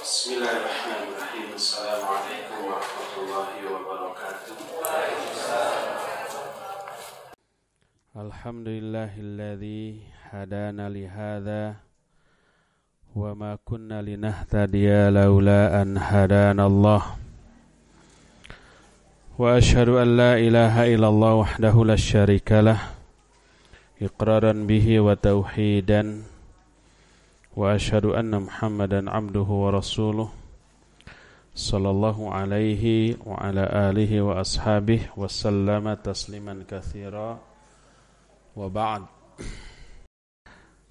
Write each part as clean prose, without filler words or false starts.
Bismillahirrahmanirrahim. Assalamualaikum warahmatullahi wabarakatuh. Alhamdulillahilladzi hadana li hadza wa ma kunna linahtadiya laula an hadana Allah. Wa asyhadu an la ilaha illallah wahdahu la syarikalah iqraran bihi wa tauhidan. Wa asyhadu anna Muhammadan abduhu wa rasuluh sallallahu alaihi wa ala alihi wa ashabihi wa sallama tasliman katsira wa ba'd.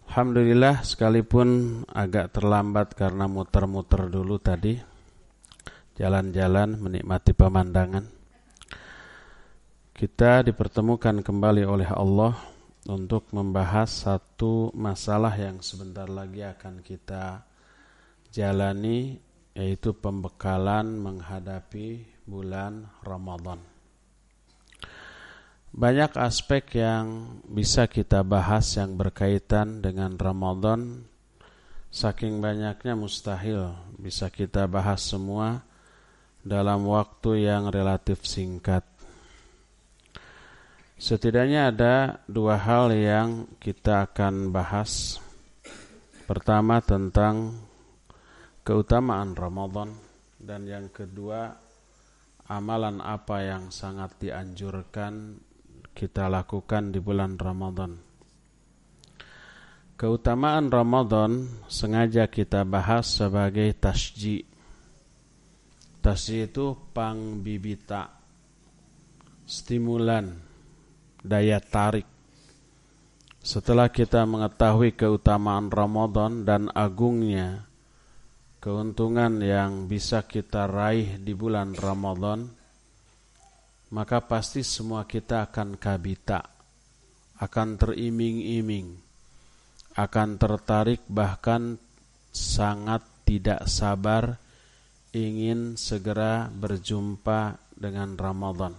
Alhamdulillah, sekalipun agak terlambat karena muter-muter dulu tadi, jalan-jalan menikmati pemandangan, kita dipertemukan kembali oleh Allah untuk membahas satu masalah yang sebentar lagi akan kita jalani, yaitu pembekalan menghadapi bulan Ramadan. Banyak aspek yang bisa kita bahas yang berkaitan dengan Ramadan. Saking banyaknya mustahil bisa kita bahas semua dalam waktu yang relatif singkat. Setidaknya ada dua hal yang kita akan bahas. Pertama tentang keutamaan Ramadan, dan yang kedua amalan apa yang sangat dianjurkan kita lakukan di bulan Ramadan. Keutamaan Ramadan sengaja kita bahas sebagai tasji'. Tasji' itu pangbibita, stimulan, daya tarik. Setelah kita mengetahui keutamaan Ramadan dan agungnya keuntungan yang bisa kita raih di bulan Ramadan, maka pasti semua kita akan kabita, akan teriming-iming, akan tertarik, bahkan sangat tidak sabar ingin segera berjumpa dengan Ramadan.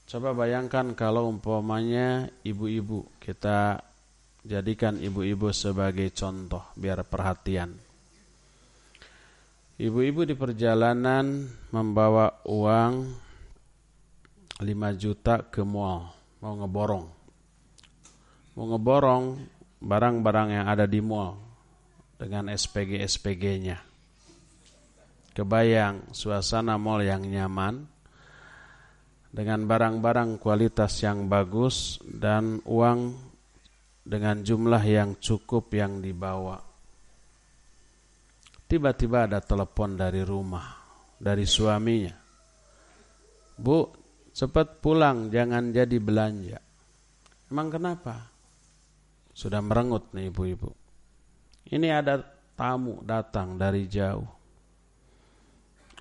Coba bayangkan kalau umpamanya ibu-ibu, kita jadikan ibu-ibu sebagai contoh biar perhatian. Ibu-ibu di perjalanan membawa uang 5 juta ke mall, mau ngeborong barang-barang yang ada di mall dengan SPG-SPG-nya. Kebayang suasana mall yang nyaman, dengan barang-barang kualitas yang bagus dan uang dengan jumlah yang cukup yang dibawa. Tiba-tiba ada telepon dari rumah, dari suaminya. Bu, cepat pulang, jangan jadi belanja. Emang kenapa? Sudah merengut nih ibu-ibu. Ini ada tamu datang dari jauh.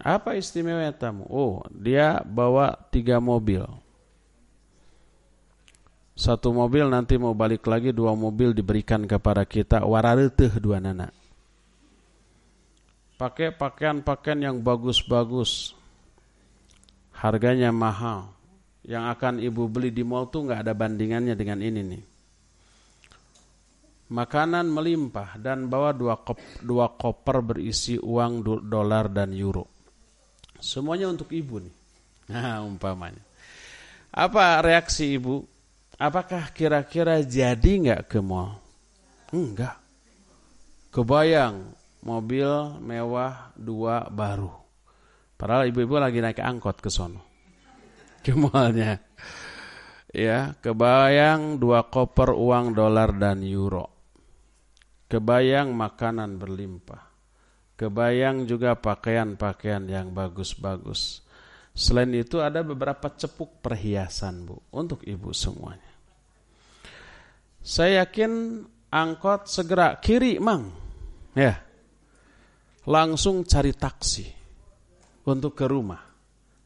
Apa istimewa tamu? Oh, dia bawa 3 mobil. 1 mobil nanti mau balik lagi, 2 mobil diberikan kepada kita. Warareteh 2 nana. Pakai pakaian-pakaian yang bagus-bagus. Harganya mahal. Yang akan ibu beli di mall tuh gak ada bandingannya dengan ini nih. Makanan melimpah dan bawa 2 koper berisi uang dolar dan euro. Semuanya untuk ibu nih. Nah, umpamanya. Apa reaksi ibu? Apakah kira-kira jadi enggak ke mall? Enggak. Kebayang mobil mewah 2 baru. Padahal ibu-ibu lagi naik angkot ke sono. Ke mallnya. Ya, kebayang 2 koper uang dolar dan euro. Kebayang makanan berlimpah. Kebayang juga pakaian-pakaian yang bagus-bagus. Selain itu ada beberapa cepuk perhiasan, Bu, untuk ibu semuanya. Saya yakin angkot segera kiri, Mang. Ya. Langsung cari taksi untuk ke rumah.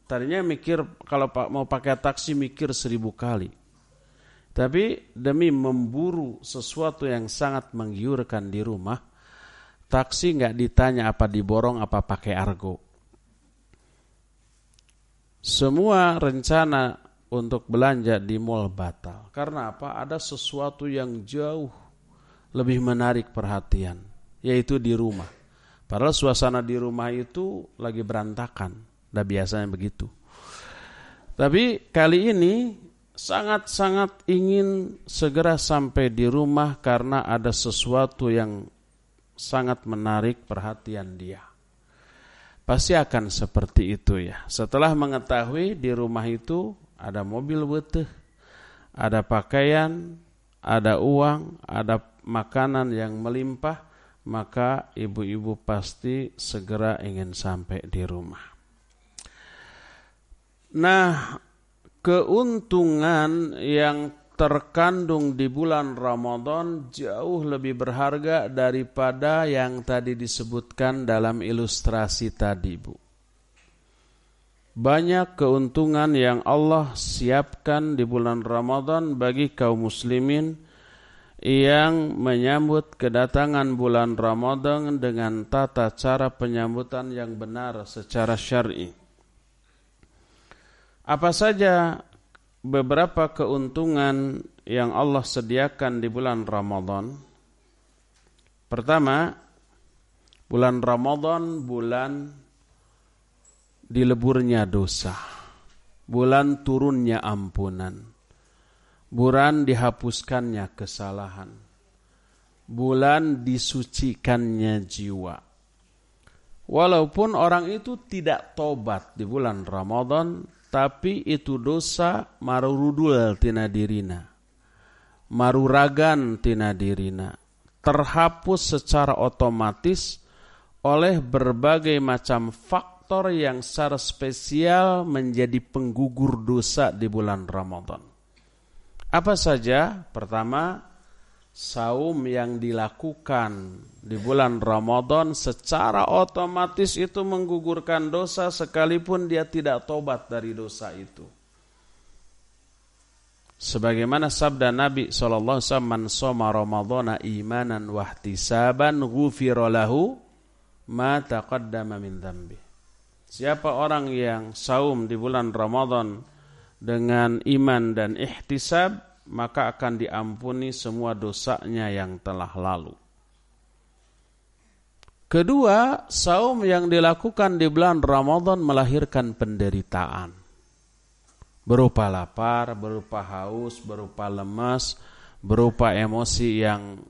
Tadinya mikir kalau mau pakai taksi mikir 1000 kali. Tapi demi memburu sesuatu yang sangat menggiurkan di rumah, taksi nggak ditanya apa diborong apa pakai argo. Semua rencana untuk belanja di mall batal. Karena apa? Ada sesuatu yang jauh lebih menarik perhatian, yaitu di rumah. Padahal suasana di rumah itu lagi berantakan. Udah biasanya begitu. Tapi kali ini sangat-sangat ingin segera sampai di rumah karena ada sesuatu yang sangat menarik perhatian dia. Pasti akan seperti itu ya. Setelah mengetahui di rumah itu ada mobil beteh, ada pakaian, ada uang, ada makanan yang melimpah, maka ibu-ibu pasti segera ingin sampai di rumah. Nah, keuntungan yang terkandung di bulan Ramadan jauh lebih berharga daripada yang tadi disebutkan dalam ilustrasi tadi, Bu. Banyak keuntungan yang Allah siapkan di bulan Ramadan bagi kaum muslimin yang menyambut kedatangan bulan Ramadan dengan tata cara penyambutan yang benar secara syar'i. Apa saja beberapa keuntungan yang Allah sediakan di bulan Ramadan? Pertama, bulan Ramadan bulan dileburnya dosa, bulan turunnya ampunan, bulan dihapuskannya kesalahan, bulan disucikannya jiwa. Walaupun orang itu tidak tobat di bulan Ramadan, tapi itu dosa marurudul tina dirina, maruragan tina dirina, terhapus secara otomatis oleh berbagai macam faktor yang secara spesial menjadi penggugur dosa di bulan Ramadan. Apa saja? Pertama, saum yang dilakukan di bulan Ramadan secara otomatis itu menggugurkan dosa sekalipun dia tidak tobat dari dosa itu. Sebagaimana sabda Nabi SAW, "Man shoma Ramadhana imanan wa ihtisaban ghufira lahu ma taqaddama min dzambi." Siapa orang yang saum di bulan Ramadan dengan iman dan ihtisab, maka akan diampuni semua dosanya yang telah lalu. Kedua, saum yang dilakukan di bulan Ramadan melahirkan penderitaan. Berupa lapar, berupa haus, berupa lemas, berupa emosi yang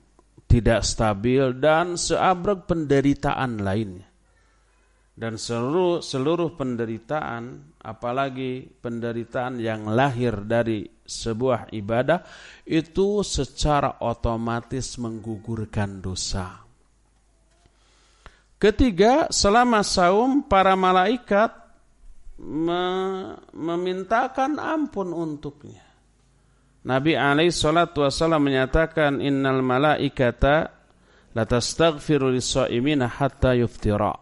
tidak stabil, dan seabrek penderitaan lainnya. Dan seluruh penderitaan, apalagi penderitaan yang lahir dari sebuah ibadah, itu secara otomatis menggugurkan dosa. Ketiga, selama saum para malaikat memintakan ampun untuknya. Nabi SAW menyatakan, "Innal malaikata latastaghfiru lis-shaimina hatta yuftira."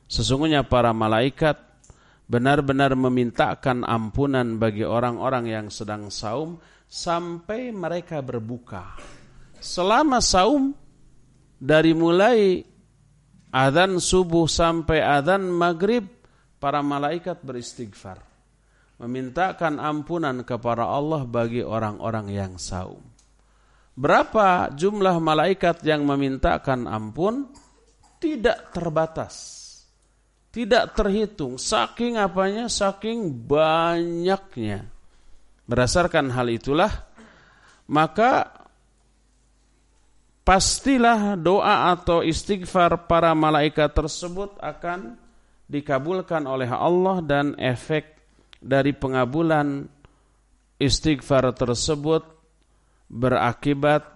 Sesungguhnya para malaikat benar-benar memintakan ampunan bagi orang-orang yang sedang saum sampai mereka berbuka. Selama saum, dari mulai adzan subuh sampai adzan maghrib, para malaikat beristighfar, memintakan ampunan kepada Allah bagi orang-orang yang saum. Berapa jumlah malaikat yang memintakan ampun? Tidak terbatas, tidak terhitung, saking apanya, saking banyaknya. Berdasarkan hal itulah, maka pastilah doa atau istighfar para malaikat tersebut akan dikabulkan oleh Allah, dan efek dari pengabulan istighfar tersebut berakibat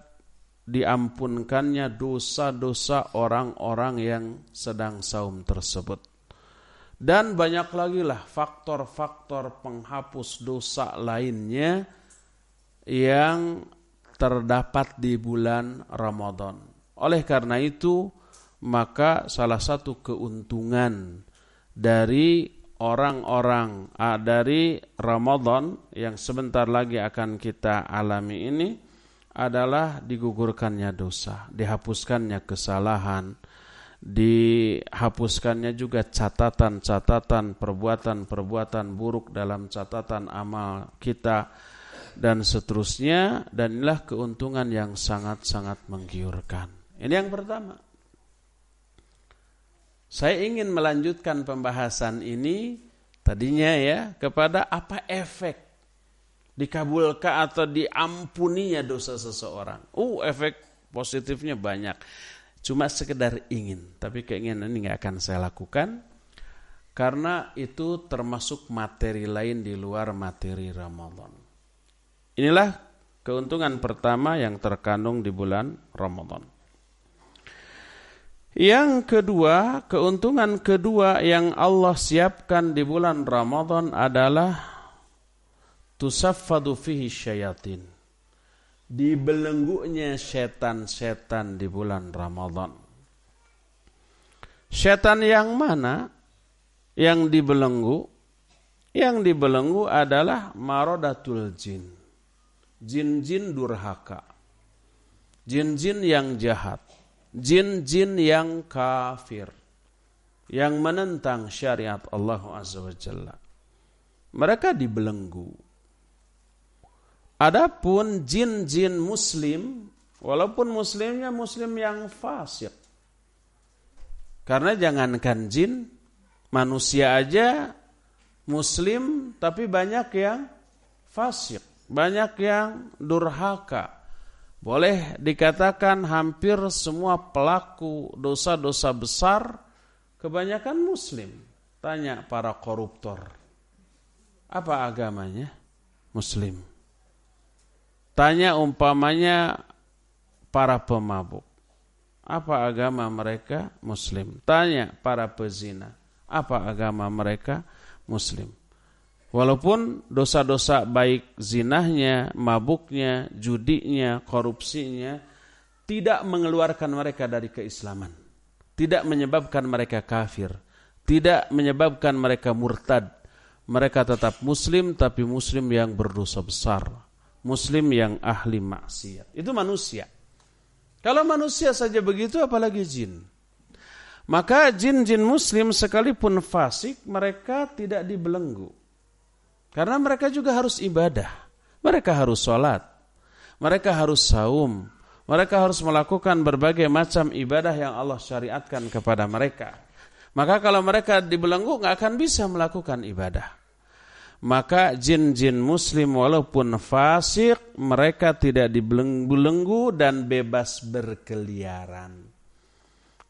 diampunkannya dosa-dosa orang-orang yang sedang saum tersebut. Dan banyak lagi lah faktor-faktor penghapus dosa lainnya yang terdapat di bulan Ramadan. Oleh karena itu, maka salah satu keuntungan dari orang-orang dari Ramadan yang sebentar lagi akan kita alami ini adalah digugurkannya dosa, dihapuskannya kesalahan, dihapuskannya juga catatan-catatan perbuatan-perbuatan buruk dalam catatan amal kita, dan seterusnya. Dan inilah keuntungan yang sangat-sangat menggiurkan. Ini yang pertama. Saya ingin melanjutkan pembahasan ini tadinya ya kepada apa efek dikabulkan atau diampuninya dosa seseorang. Efek positifnya banyak. Cuma sekedar ingin, tapi keinginan ini nggak akan saya lakukan karena itu termasuk materi lain di luar materi Ramadan. Inilah keuntungan pertama yang terkandung di bulan Ramadan. Yang kedua, keuntungan kedua yang Allah siapkan di bulan Ramadan adalah tusaffadu fihi syayatin. Dibelenggunya setan-setan di bulan Ramadan. Setan yang mana yang dibelenggu? Yang dibelenggu adalah maradatul jin. Jin-jin durhaka. Jin-jin yang jahat. Jin-jin yang kafir, yang menentang syariat Allah Azza wa Jalla. Mereka dibelenggu. Adapun jin-jin muslim, walaupun muslimnya muslim yang fasik. Karena jangankan jin, manusia aja muslim tapi banyak yang fasik, banyak yang durhaka. Boleh dikatakan hampir semua pelaku dosa-dosa besar kebanyakan muslim. Tanya para koruptor, apa agamanya? Muslim. Tanya umpamanya para pemabuk, apa agama mereka? Muslim. Tanya para pezina, apa agama mereka? Muslim. Walaupun dosa-dosa baik zinahnya, mabuknya, judinya, korupsinya tidak mengeluarkan mereka dari keislaman, tidak menyebabkan mereka kafir, tidak menyebabkan mereka murtad. Mereka tetap muslim, tapi muslim yang berdosa besar, muslim yang ahli maksiat. Itu manusia. Kalau manusia saja begitu, apalagi jin. Maka jin-jin muslim sekalipun fasik, mereka tidak dibelenggu. Karena mereka juga harus ibadah, mereka harus sholat, mereka harus saum, mereka harus melakukan berbagai macam ibadah yang Allah syariatkan kepada mereka. Maka kalau mereka dibelenggu nggak akan bisa melakukan ibadah. Maka jin-jin muslim walaupun fasik, mereka tidak dibelenggu dan bebas berkeliaran.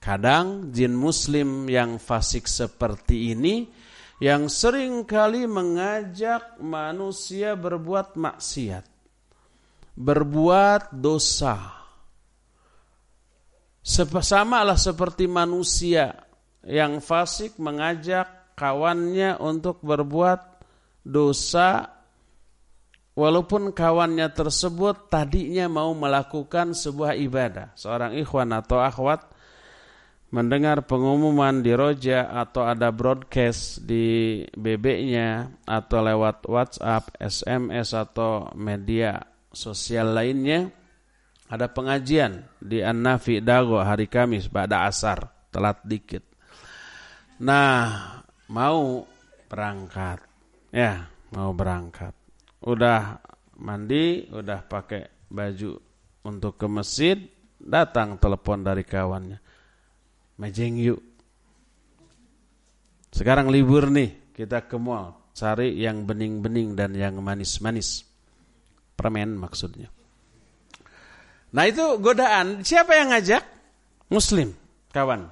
Kadang jin muslim yang fasik seperti ini yang sering kali mengajak manusia berbuat maksiat, berbuat dosa. Samalah seperti manusia yang fasik mengajak kawannya untuk berbuat dosa, walaupun kawannya tersebut tadinya mau melakukan sebuah ibadah. Seorang ikhwan atau akhwat mendengar pengumuman di Roja atau ada broadcast di BB-nya atau lewat WhatsApp, SMS atau media sosial lainnya, ada pengajian di An-Nafi Dago hari Kamis pada asar, telat dikit. Nah, mau berangkat. Ya, mau berangkat. Udah mandi, udah pakai baju untuk ke masjid, datang telepon dari kawannya. Mejeng yuk. Sekarang libur nih, kita ke mall, cari yang bening-bening dan yang manis-manis. Permen maksudnya. Nah itu godaan. Siapa yang ngajak? Muslim, kawan.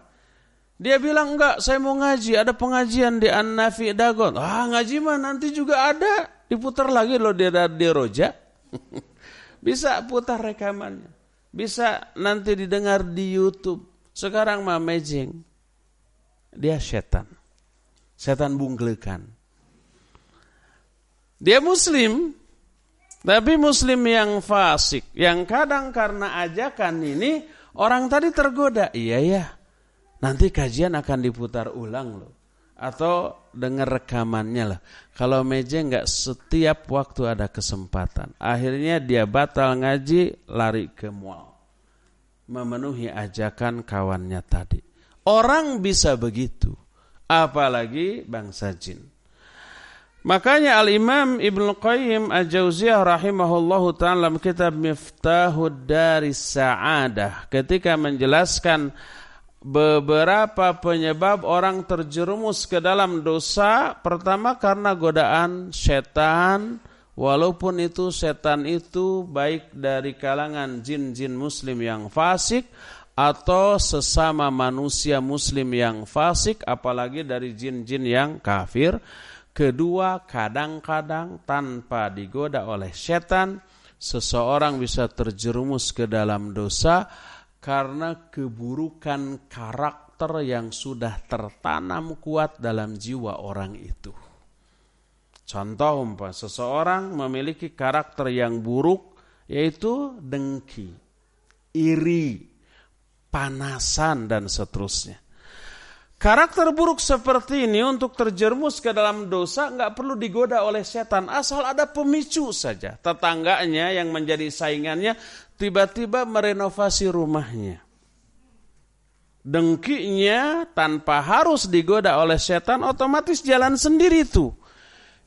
Dia bilang enggak, saya mau ngaji, ada pengajian di An-Nafi Dagon. Ngaji mah nanti juga ada, diputar lagi loh di Roja. Bisa putar rekamannya. Bisa nanti didengar di YouTube. Sekarang mah mejeng. Dia setan. Setan bungglekan. Dia muslim, tapi muslim yang fasik. Yang kadang karena ajakan ini, orang tadi tergoda. Iya ya, nanti kajian akan diputar ulang loh. Atau dengar rekamannya lah. Kalau mejeng gak setiap waktu ada kesempatan. Akhirnya dia batal ngaji, lari ke mall. Memenuhi ajakan kawannya tadi. Orang bisa begitu, apalagi bangsa jin. Makanya Al-Imam Ibnu Qayyim Al-Jauziyah rahimahullahu ta'ala dalam kitab Miftahud Daris Sa'adah ketika menjelaskan beberapa penyebab orang terjerumus ke dalam dosa. Pertama karena godaan setan, walaupun itu setan itu baik dari kalangan jin-jin muslim yang fasik atau sesama manusia muslim yang fasik, apalagi dari jin-jin yang kafir. Kedua, kadang-kadang tanpa digoda oleh setan, seseorang bisa terjerumus ke dalam dosa karena keburukan karakter yang sudah tertanam kuat dalam jiwa orang itu. Contoh seseorang memiliki karakter yang buruk, yaitu dengki, iri, panasan, dan seterusnya. Karakter buruk seperti ini untuk terjerumus ke dalam dosa nggak perlu digoda oleh setan, asal ada pemicu saja. Tetangganya yang menjadi saingannya tiba-tiba merenovasi rumahnya. Dengkinya tanpa harus digoda oleh setan otomatis jalan sendiri tuh.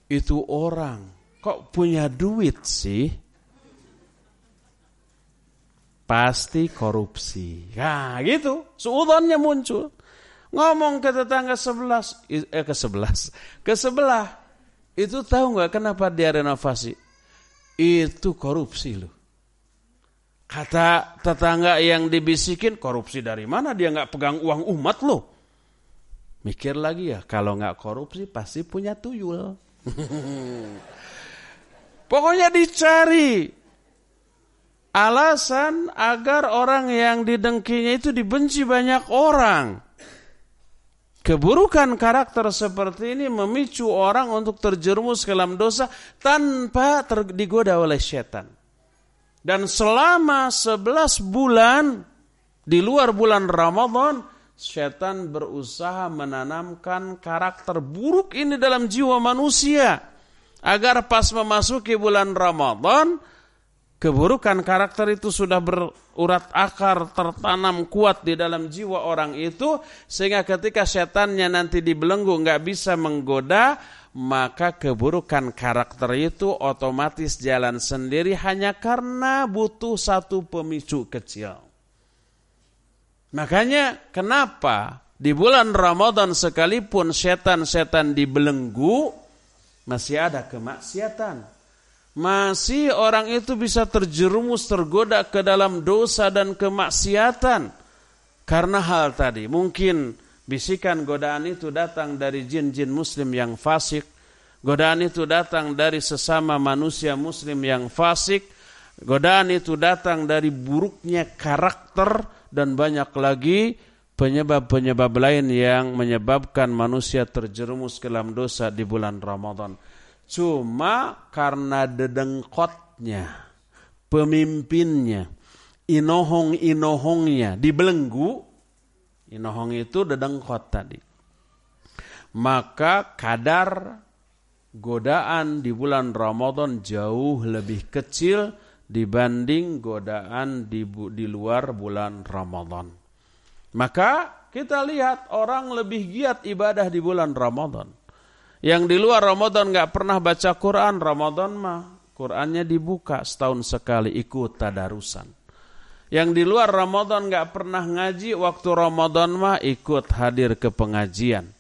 Itu orang kok punya duit sih? Pasti korupsi. Nah gitu, suudzonnya muncul. Ngomong ke tetangga ke sebelah, itu tahu nggak kenapa dia renovasi? Itu korupsi loh. Kata tetangga yang dibisikin, korupsi dari mana? Dia nggak pegang uang umat loh. Mikir lagi ya, kalau nggak korupsi pasti punya tuyul. Pokoknya dicari alasan agar orang yang didengkinya itu dibenci banyak orang. Keburukan karakter seperti ini memicu orang untuk terjerumus ke dalam dosa tanpa digoda oleh setan. Dan selama 11 bulan di luar bulan Ramadan, setan berusaha menanamkan karakter buruk ini dalam jiwa manusia. Agar pas memasuki bulan Ramadan, keburukan karakter itu sudah berurat akar, tertanam kuat di dalam jiwa orang itu, sehingga ketika setannya nanti dibelenggu nggak bisa menggoda, maka keburukan karakter itu otomatis jalan sendiri hanya karena butuh satu pemicu kecil. Makanya kenapa di bulan Ramadan sekalipun setan-setan dibelenggu, masih ada kemaksiatan. Masih orang itu bisa terjerumus, tergoda ke dalam dosa dan kemaksiatan. Karena hal tadi, mungkin bisikan godaan itu datang dari jin-jin muslim yang fasik. Godaan itu datang dari sesama manusia muslim yang fasik. Godaan itu datang dari buruknya karakter dan banyak lagi penyebab-penyebab lain yang menyebabkan manusia terjerumus ke dalam dosa di bulan Ramadan. Cuma karena dedengkotnya, pemimpinnya, inohong-inohongnya dibelenggu, inohong itu dedengkot tadi. Maka kadar godaan di bulan Ramadan jauh lebih kecil dibanding godaan di luar bulan Ramadan. Maka kita lihat orang lebih giat ibadah di bulan Ramadan. Yang di luar Ramadan gak pernah baca Quran, Ramadan mah Qurannya dibuka setahun sekali, ikut tadarusan. Yang di luar Ramadan gak pernah ngaji, waktu Ramadan mah ikut hadir ke pengajian.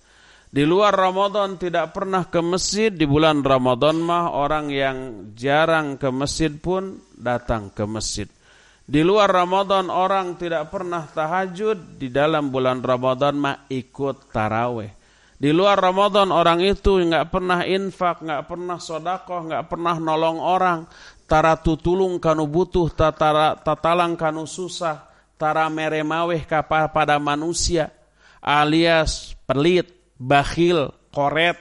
Di luar Ramadan tidak pernah ke masjid, di bulan Ramadan mah orang yang jarang ke masjid pun datang ke masjid. Di luar Ramadan orang tidak pernah tahajud, di dalam bulan Ramadan mah ikut taraweh. Di luar Ramadan orang itu nggak pernah infak, nggak pernah sodakoh, nggak pernah nolong orang. Tara tutulung kanu butuh, tatalang kanu susah, tara meremaweh pada manusia, alias pelit, bakhil, koret,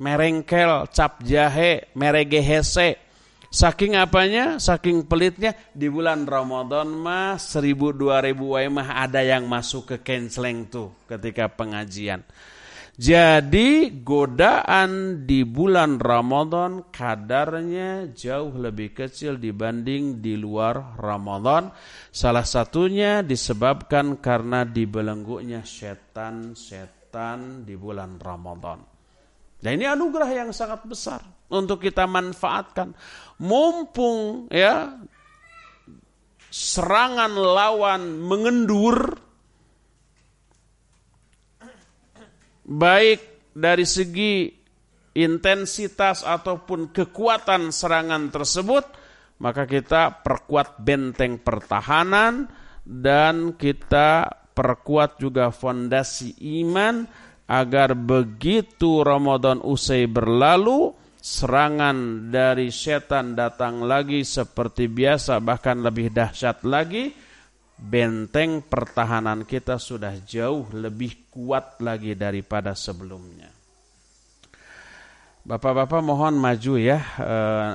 merengkel, cap jahe, meregehese. Saking apanya? Saking pelitnya, di bulan Ramadan mah 1000-2000 wae mah ada yang masuk ke canceling tuh ketika pengajian. Jadi godaan di bulan Ramadan kadarnya jauh lebih kecil dibanding di luar Ramadan. Salah satunya disebabkan karena dibelenggunya setan-setan di bulan Ramadan. Dan ini anugerah yang sangat besar untuk kita manfaatkan. Mumpung ya serangan lawan mengendur, baik dari segi intensitas ataupun kekuatan serangan tersebut, maka kita perkuat benteng pertahanan dan kita perkuat juga fondasi iman agar begitu Ramadan usai berlalu, serangan dari setan datang lagi seperti biasa, bahkan lebih dahsyat lagi, benteng pertahanan kita sudah jauh lebih kuat lagi daripada sebelumnya. Bapak-bapak mohon maju ya,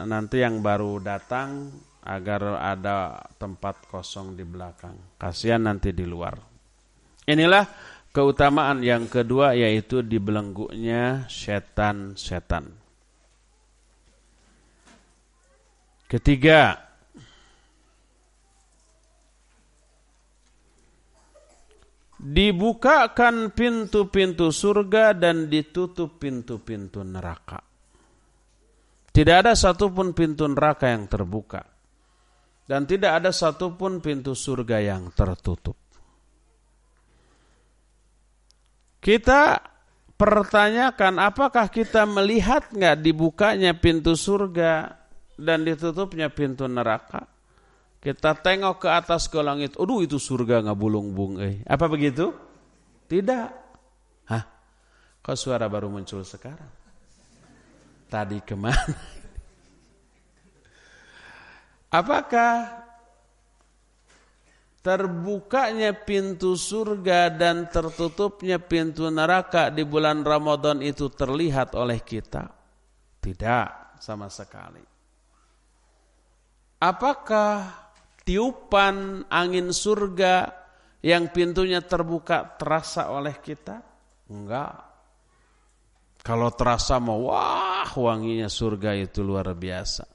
nanti yang baru datang agar ada tempat kosong di belakang. Kasihan nanti di luar. Inilah keutamaan yang kedua, yaitu dibelenggunya setan-setan. Ketiga, dibukakan pintu-pintu surga dan ditutup pintu-pintu neraka. Tidak ada satupun pintu neraka yang terbuka. Dan tidak ada satupun pintu surga yang tertutup. Kita pertanyakan, apakah kita melihat enggak dibukanya pintu surga dan ditutupnya pintu neraka? Kita tengok ke atas ke langit, aduh itu surga ngabulung-bung. Apa begitu? Tidak. Hah? Kok suara baru muncul sekarang? Tadi kemana? Apakah terbukanya pintu surga dan tertutupnya pintu neraka di bulan Ramadan itu terlihat oleh kita? Tidak sama sekali. Apakah tiupan angin surga yang pintunya terbuka terasa oleh kita? Enggak. Kalau terasa mau, wah wanginya surga itu luar biasa.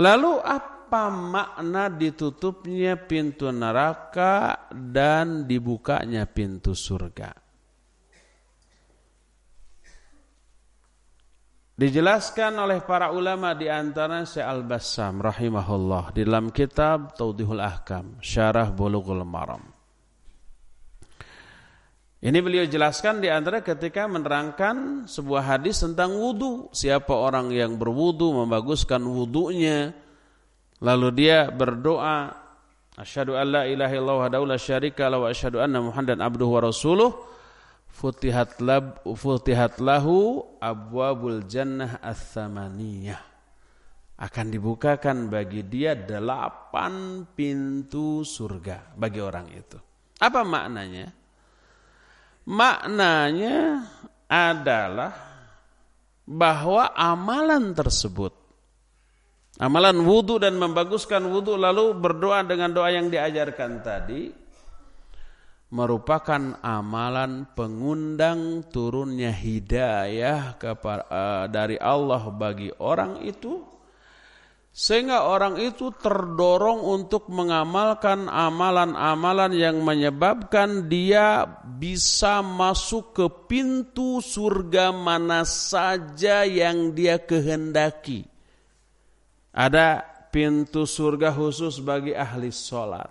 Lalu apa makna ditutupnya pintu neraka dan dibukanya pintu surga? Dijelaskan oleh para ulama di antara Syekh Al-Bassam rahimahullah di dalam kitab Tawdihul Ahkam, Syarah Bulughul Maram. Ini beliau jelaskan di antara ketika menerangkan sebuah hadis tentang wudu. Siapa orang yang berwudu, membaguskan wudunya, lalu dia berdoa, asyhadu an la ilaha illallah wahdahu la syarika lahu wa asyhadu anna Muhammadan abduhu wa rasuluh, futihat lahu abwabul jannah ats-tsamaniyah. Akan dibukakan bagi dia 8 pintu surga bagi orang itu. Apa maknanya? Maknanya adalah bahwa amalan tersebut, amalan wudu dan membaguskan wudu lalu berdoa dengan doa yang diajarkan tadi, merupakan amalan pengundang turunnya hidayah dari Allah bagi orang itu, sehingga orang itu terdorong untuk mengamalkan amalan-amalan yang menyebabkan dia bisa masuk ke pintu surga mana saja yang dia kehendaki. Ada pintu surga khusus bagi ahli sholat,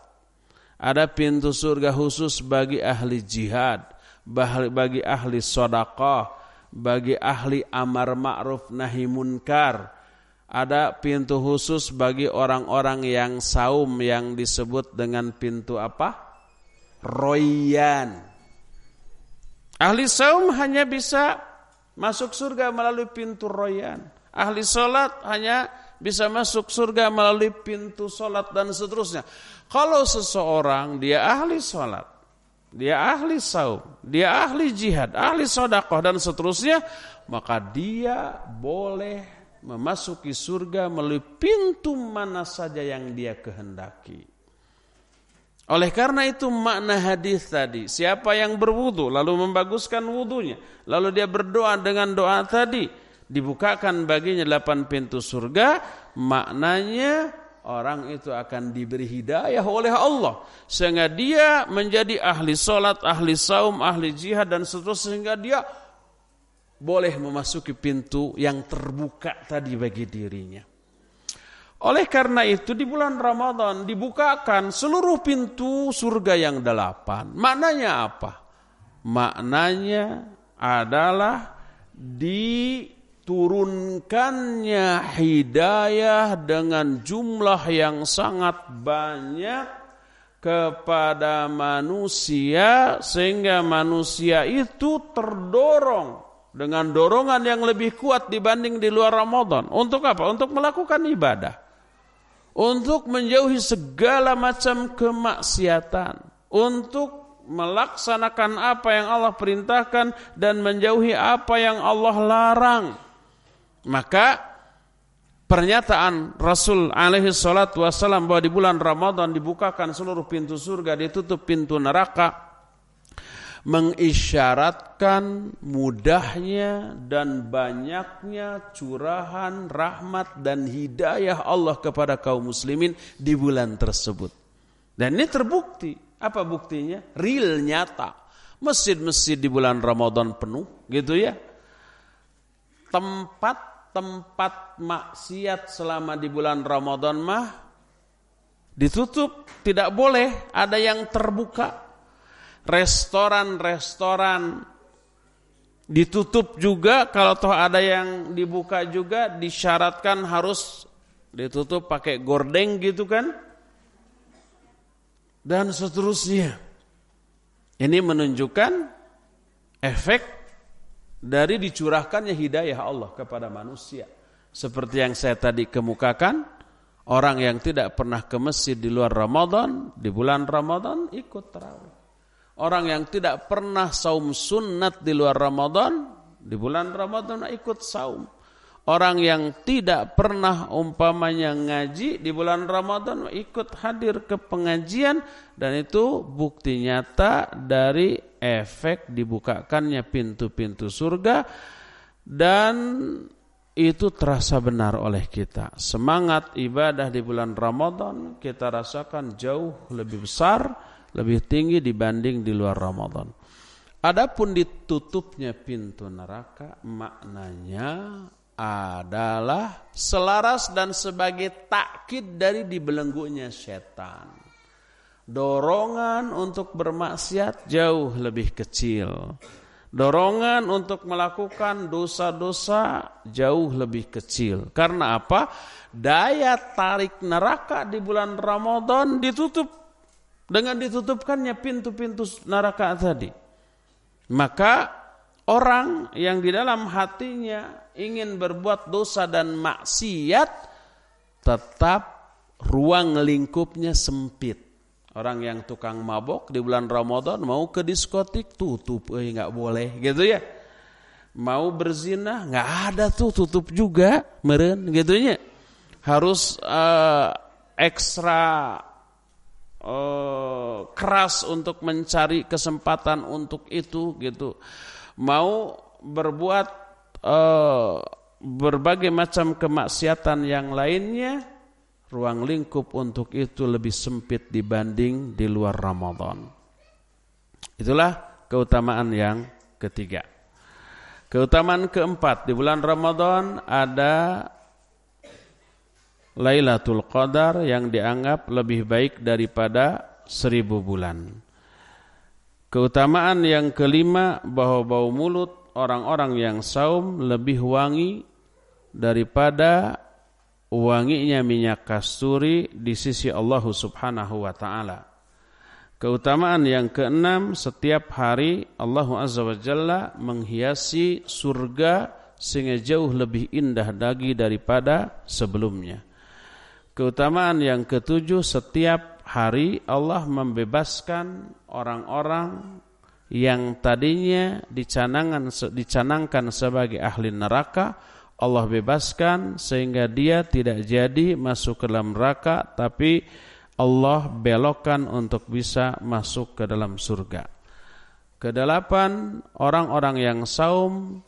ada pintu surga khusus bagi ahli jihad, bagi ahli sedekah, bagi ahli amar ma'ruf nahi munkar. Ada pintu khusus bagi orang-orang yang saum yang disebut dengan pintu apa? Royan. Ahli saum hanya bisa masuk surga melalui pintu royan. Ahli salat hanya bisa masuk surga melalui pintu salat dan seterusnya. Kalau seseorang dia ahli salat, dia ahli saum, dia ahli jihad, ahli sedekah dan seterusnya, maka dia boleh memasuki surga melalui pintu mana saja yang dia kehendaki. Oleh karena itu makna hadis tadi, siapa yang berwudu lalu membaguskan wudunya, lalu dia berdoa dengan doa tadi, dibukakan baginya 8 pintu surga, maknanya orang itu akan diberi hidayah oleh Allah sehingga dia menjadi ahli salat, ahli saum, ahli jihad dan seterusnya, sehingga dia boleh memasuki pintu yang terbuka tadi bagi dirinya. Oleh karena itu di bulan Ramadan dibukakan seluruh pintu surga yang 8. Maknanya apa? Maknanya adalah diturunkannya hidayah dengan jumlah yang sangat banyak kepada manusia, sehingga manusia itu terdorong dengan dorongan yang lebih kuat dibanding di luar Ramadan. Untuk apa? Untuk melakukan ibadah, untuk menjauhi segala macam kemaksiatan, untuk melaksanakan apa yang Allah perintahkan dan menjauhi apa yang Allah larang. Maka pernyataan Rasul alaihi salatu wassalam bahwa di bulan Ramadan dibukakan seluruh pintu surga, ditutup pintu neraka, mengisyaratkan mudahnya dan banyaknya curahan rahmat dan hidayah Allah kepada kaum muslimin di bulan tersebut. Dan ini terbukti. Apa buktinya? Real, nyata. Masjid-masjid di bulan Ramadan penuh, gitu ya. Tempat maksiat selama di bulan Ramadan mah ditutup, tidak boleh ada yang terbuka. Restoran-restoran ditutup juga, kalau toh ada yang dibuka juga disyaratkan harus ditutup pakai gordeng gitu kan. Dan seterusnya. Ini menunjukkan efek dari dicurahkannya hidayah Allah kepada manusia. Seperti yang saya tadi kemukakan, orang yang tidak pernah ke masjid di luar Ramadan, di bulan Ramadan ikut tarawih. Orang yang tidak pernah saum sunnat di luar Ramadan, di bulan Ramadan ikut saum. Orang yang tidak pernah umpamanya ngaji di bulan Ramadan ikut hadir ke pengajian, dan itu bukti nyata dari efek dibukakannya pintu-pintu surga, dan itu terasa benar oleh kita. Semangat ibadah di bulan Ramadan kita rasakan jauh lebih besar, lebih tinggi dibanding di luar Ramadan. Adapun ditutupnya pintu neraka, maknanya adalah selaras dan sebagai takkid dari dibelenggunya setan. Dorongan untuk bermaksiat jauh lebih kecil. Dorongan untuk melakukan dosa-dosa jauh lebih kecil. Karena apa? Daya tarik neraka di bulan Ramadan ditutup. Dengan ditutupkannya pintu-pintu neraka tadi. Maka orang yang di dalam hatinya ingin berbuat dosa dan maksiat, tetap ruang lingkupnya sempit. Orang yang tukang mabok di bulan Ramadan mau ke diskotik tutup, nggak boleh gitu ya. Mau berzina nggak ada tuh, tutup juga, meren gitunya. Harus ekstra keras untuk mencari kesempatan untuk itu gitu. Mau berbuat berbagai macam kemaksiatan yang lainnya, ruang lingkup untuk itu lebih sempit dibanding di luar Ramadan. Itulah keutamaan yang ketiga. Keutamaan keempat, di bulan Ramadan ada Lailatul Qadar yang dianggap lebih baik daripada 1000 bulan. Keutamaan yang kelima, bahwa bau mulut orang-orang yang saum lebih wangi daripada wanginya minyak kasturi di sisi Allah Subhanahu wa taala. Keutamaan yang keenam, setiap hari Allah Azza wa Jalla menghiasi surga sehingga jauh lebih indah lagi daripada sebelumnya. Keutamaan yang ketujuh, setiap hari Allah membebaskan orang-orang yang tadinya dicanangkan sebagai ahli neraka, Allah bebaskan sehingga dia tidak jadi masuk ke dalam neraka, tapi Allah belokkan untuk bisa masuk ke dalam surga. Kedelapan, orang-orang yang saum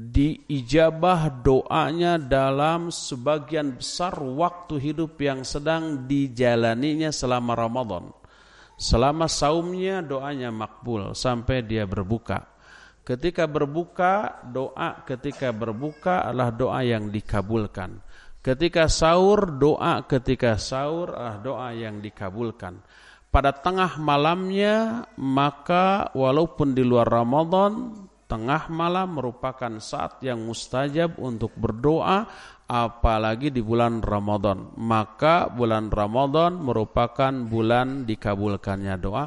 diijabah doanya dalam sebagian besar waktu hidup yang sedang dijalaninya selama Ramadan. Selama saumnya doanya makbul sampai dia berbuka. Ketika berbuka adalah doa yang dikabulkan. Ketika sahur adalah doa yang dikabulkan. pada tengah malamnya, maka walaupun di luar Ramadan, tengah malam merupakan saat yang mustajab untuk berdoa, apalagi di bulan Ramadan. Maka bulan Ramadan merupakan bulan dikabulkannya doa,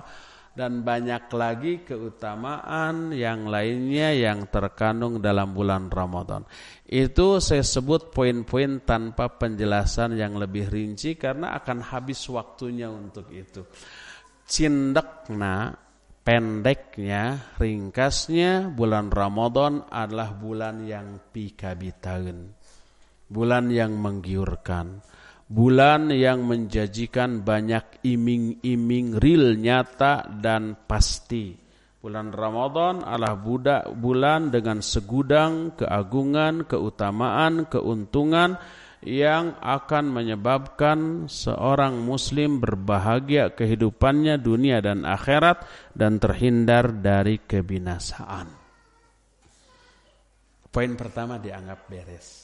dan banyak lagi keutamaan yang lainnya yang terkandung dalam bulan Ramadan. Itu saya sebut poin-poin tanpa penjelasan yang lebih rinci karena akan habis waktunya untuk itu. Cindekna, pendeknya, ringkasnya, bulan Ramadan adalah bulan yang pikabitaeun. Bulan yang menggiurkan. Bulan yang menjanjikan banyak iming-iming real, nyata dan pasti. Bulan Ramadan adalah bulan dengan segudang keagungan, keutamaan, keuntungan yang akan menyebabkan seorang muslim berbahagia kehidupannya dunia dan akhirat dan terhindar dari kebinasaan. Poin pertama dianggap beres.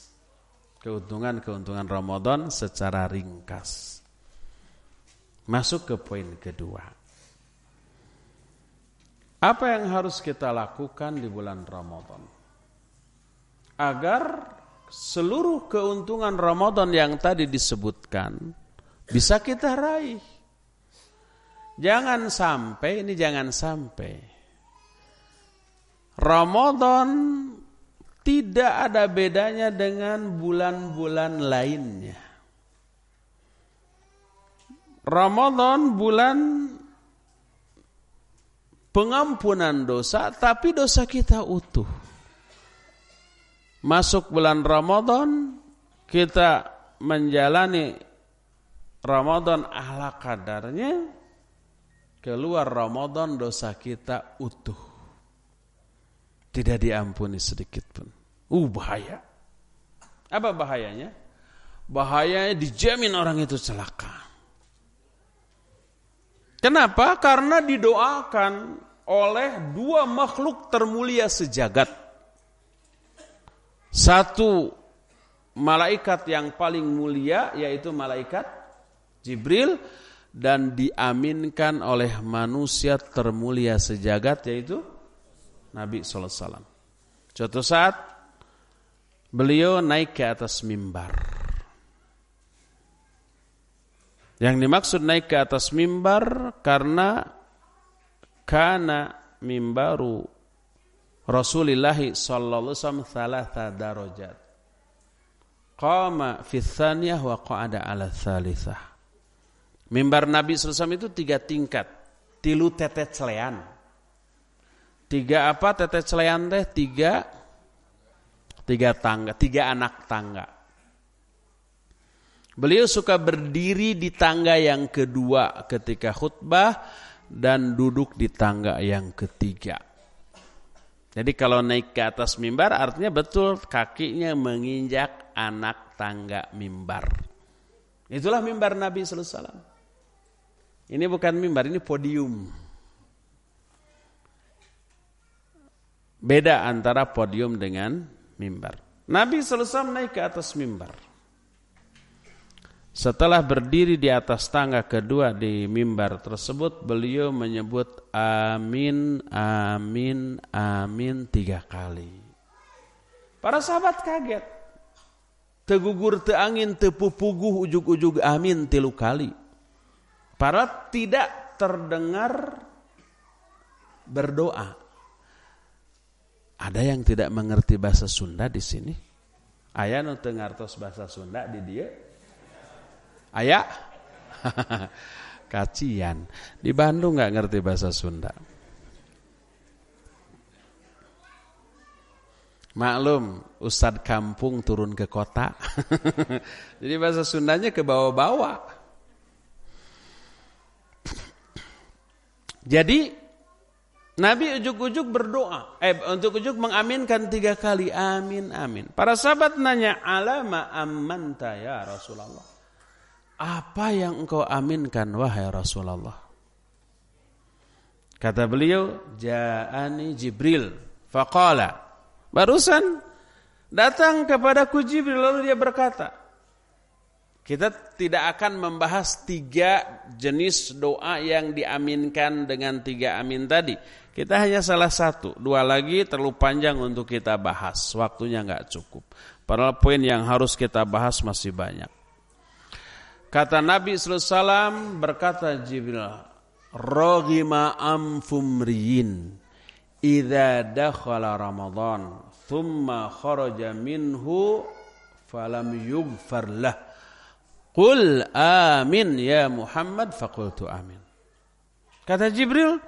Keuntungan-keuntungan Ramadan secara ringkas. Masuk ke poin kedua. Apa yang harus kita lakukan di bulan Ramadan agar seluruh keuntungan Ramadan yang tadi disebutkan bisa kita raih? Jangan sampai Ramadan tidak ada bedanya dengan bulan-bulan lainnya. Ramadan bulan pengampunan dosa, tapi dosa kita utuh. Masuk bulan Ramadan, kita menjalani Ramadan ala kadarnya, keluar Ramadan dosa kita utuh. Tidak diampuni sedikit pun. Bahaya. Apa bahayanya? Bahayanya dijamin orang itu celaka. Kenapa? Karena didoakan oleh dua makhluk termulia sejagat. Satu malaikat yang paling mulia, yaitu malaikat Jibril, dan diaminkan oleh manusia termulia sejagat, yaitu Nabi SAW. Suatu saat beliau naik ke atas mimbar. Yang dimaksud naik ke atas mimbar karena kana mimbaru Rasulullah sallallahu alaihi wasallam thalatha darajat. Qama fi tsaniyah wa qa'ada ala tsalitsah. Mimbar Nabi sallallahu alaihi wasallam itu 3 tingkat. Tilu tetet celean. 3 apa tetet celean teh? 3 tangga, 3 anak tangga. Beliau suka berdiri di tangga yang kedua ketika khutbah dan duduk di tangga yang ketiga. Jadi kalau naik ke atas mimbar artinya betul kakinya menginjak anak tangga mimbar. Itulah mimbar Nabi sallallahu alaihi wasallam. Ini bukan mimbar, ini podium. Beda antara podium dengan mimbar. Nabi sallallahu alaihi wasallam naik ke atas mimbar. Setelah berdiri di atas tangga kedua di mimbar tersebut, beliau menyebut amin, amin, amin 3 kali. Para sahabat kaget. Tegugur, teangin, tepupuguh, ujug-ujug amin 3 kali. Para tidak terdengar berdoa. Ada yang tidak mengerti bahasa Sunda di sini? Aya nu teu ngartos bahasa Sunda di dieu? Aya? Kacian. Di Bandung enggak ngerti bahasa Sunda. Maklum, ustad kampung turun ke kota. Jadi bahasa Sundanya ke bawah-bawah. Jadi Nabi ujuk-ujuk berdoa, ujuk-ujuk mengaminkan 3 kali, amin, amin. Para sahabat nanya, alama amanta ya Rasulullah. Apa yang engkau aminkan wahai Rasulullah? Kata beliau, ja'ani Jibril faqala. Barusan datang kepadaku Jibril lalu dia berkata, Kita tidak akan membahas 3 jenis doa yang diaminkan dengan 3 amin tadi. Kita hanya salah satu, 2 lagi terlalu panjang untuk kita bahas. Waktunya enggak cukup. Padahal poin yang harus kita bahas masih banyak. Kata Nabi sallallahu alaihi wasallam, berkata Jibril, "Raghima anfumriyin idza dakhala Ramadan, thumma kharaja minhu falam yughfar lah. Qul amin ya Muhammad." Faqultu amin. Kata Jibril,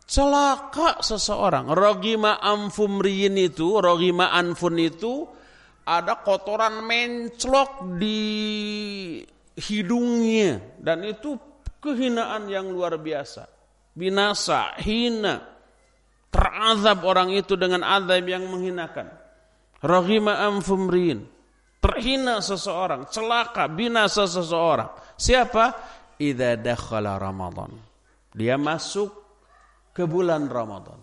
celaka seseorang. Raghima anfumriyin itu, raghima anfun itu ada kotoran menclok di hidungnya, dan itu kehinaan yang luar biasa. Binasa, hina, terazab orang itu dengan azab yang menghinakan. Raghima anfumriyin, terhina seseorang, celaka, binasa seseorang. Siapa? Idza dakhala Ramadan. Dia masuk ke bulan Ramadan.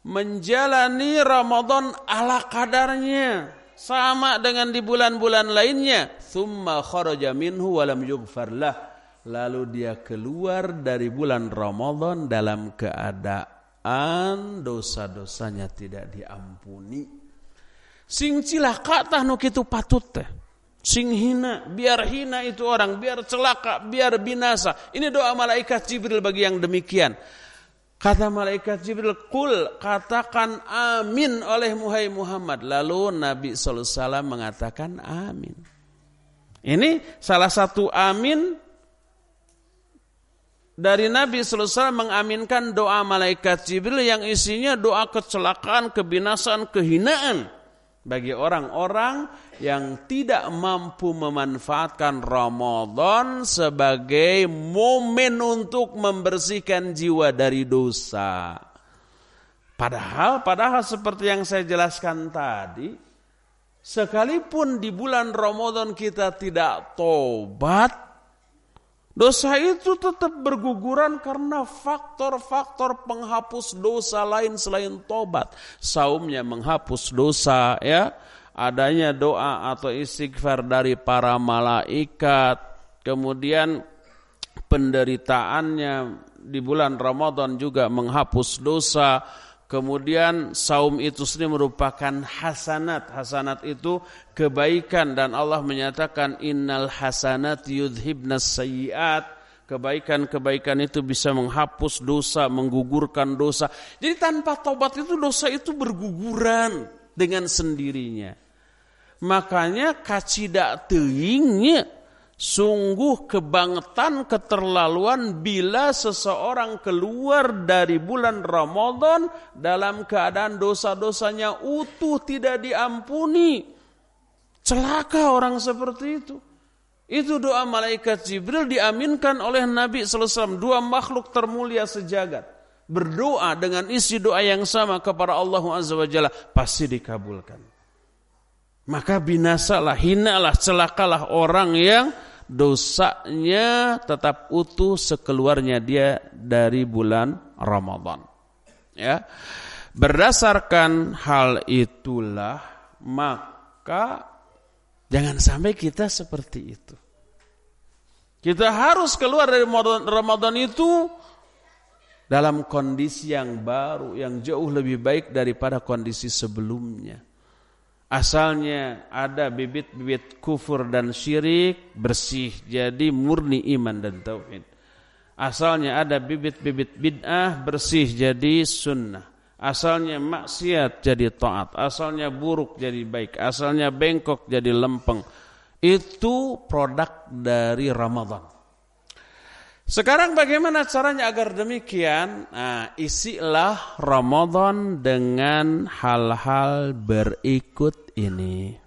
Menjalani Ramadan ala kadarnya, sama dengan di bulan-bulan lainnya. Tsumma kharaja minhu wa lam yughfar lah. Lalu dia keluar dari bulan Ramadan dalam keadaan dosa-dosanya tidak diampuni. Sing cilaka tah nu kitu patut teh. Sing hina, biar hina itu orang, biar celaka, biar binasa. Ini doa malaikat Jibril bagi yang demikian. Kata malaikat Jibril, "Qul," katakan amin oleh Muhammad. Lalu Nabi sallallahu alaihi wasallam mengatakan amin. Ini salah satu amin dari Nabi sallallahu alaihi wasallam mengaminkan doa malaikat Jibril yang isinya doa kecelakaan, kebinasaan, kehinaan bagi orang-orang yang tidak mampu memanfaatkan Ramadan sebagai momen untuk membersihkan jiwa dari dosa. Padahal seperti yang saya jelaskan tadi, sekalipun di bulan Ramadan kita tidak tobat, dosa itu tetap berguguran karena faktor-faktor penghapus dosa lain selain tobat. Saumnya menghapus dosa, ya. Adanya doa atau istighfar dari para malaikat. Kemudian penderitaannya di bulan Ramadan juga menghapus dosa. Kemudian saum itu sendiri merupakan hasanat. Hasanat itu kebaikan, dan Allah menyatakan innal hasanat yudhibnas sayyiat. Kebaikan-kebaikan itu bisa menghapus dosa, menggugurkan dosa. Jadi tanpa taubat itu dosa itu berguguran dengan sendirinya. Makanya kacidak teuingnya, sungguh kebangetan, keterlaluan bila seseorang keluar dari bulan Ramadan dalam keadaan dosa-dosanya utuh tidak diampuni. Celaka orang seperti itu. Itu doa malaikat Jibril diaminkan oleh Nabi sallallahu alaihi wasallam, 2 makhluk termulia sejagat. Berdoa dengan isi doa yang sama kepada Allah Azza wa Jalla, pasti dikabulkan. Maka binasalah, hinalah, celakalah orang yang dosanya tetap utuh sekeluarnya dia dari bulan Ramadan. Ya. Berdasarkan hal itulah maka jangan sampai kita seperti itu. Kita harus keluar dari Ramadan itu dalam kondisi yang baru, yang jauh lebih baik daripada kondisi sebelumnya. Asalnya ada bibit-bibit kufur dan syirik, bersih jadi murni iman dan tauhid. Asalnya ada bibit-bibit bid'ah, bersih jadi sunnah. Asalnya maksiat jadi taat. Asalnya buruk jadi baik. Asalnya bengkok jadi lempeng. Itu produk dari Ramadan. Sekarang bagaimana caranya agar demikian? Nah, isilah Ramadan dengan hal-hal berikut ini.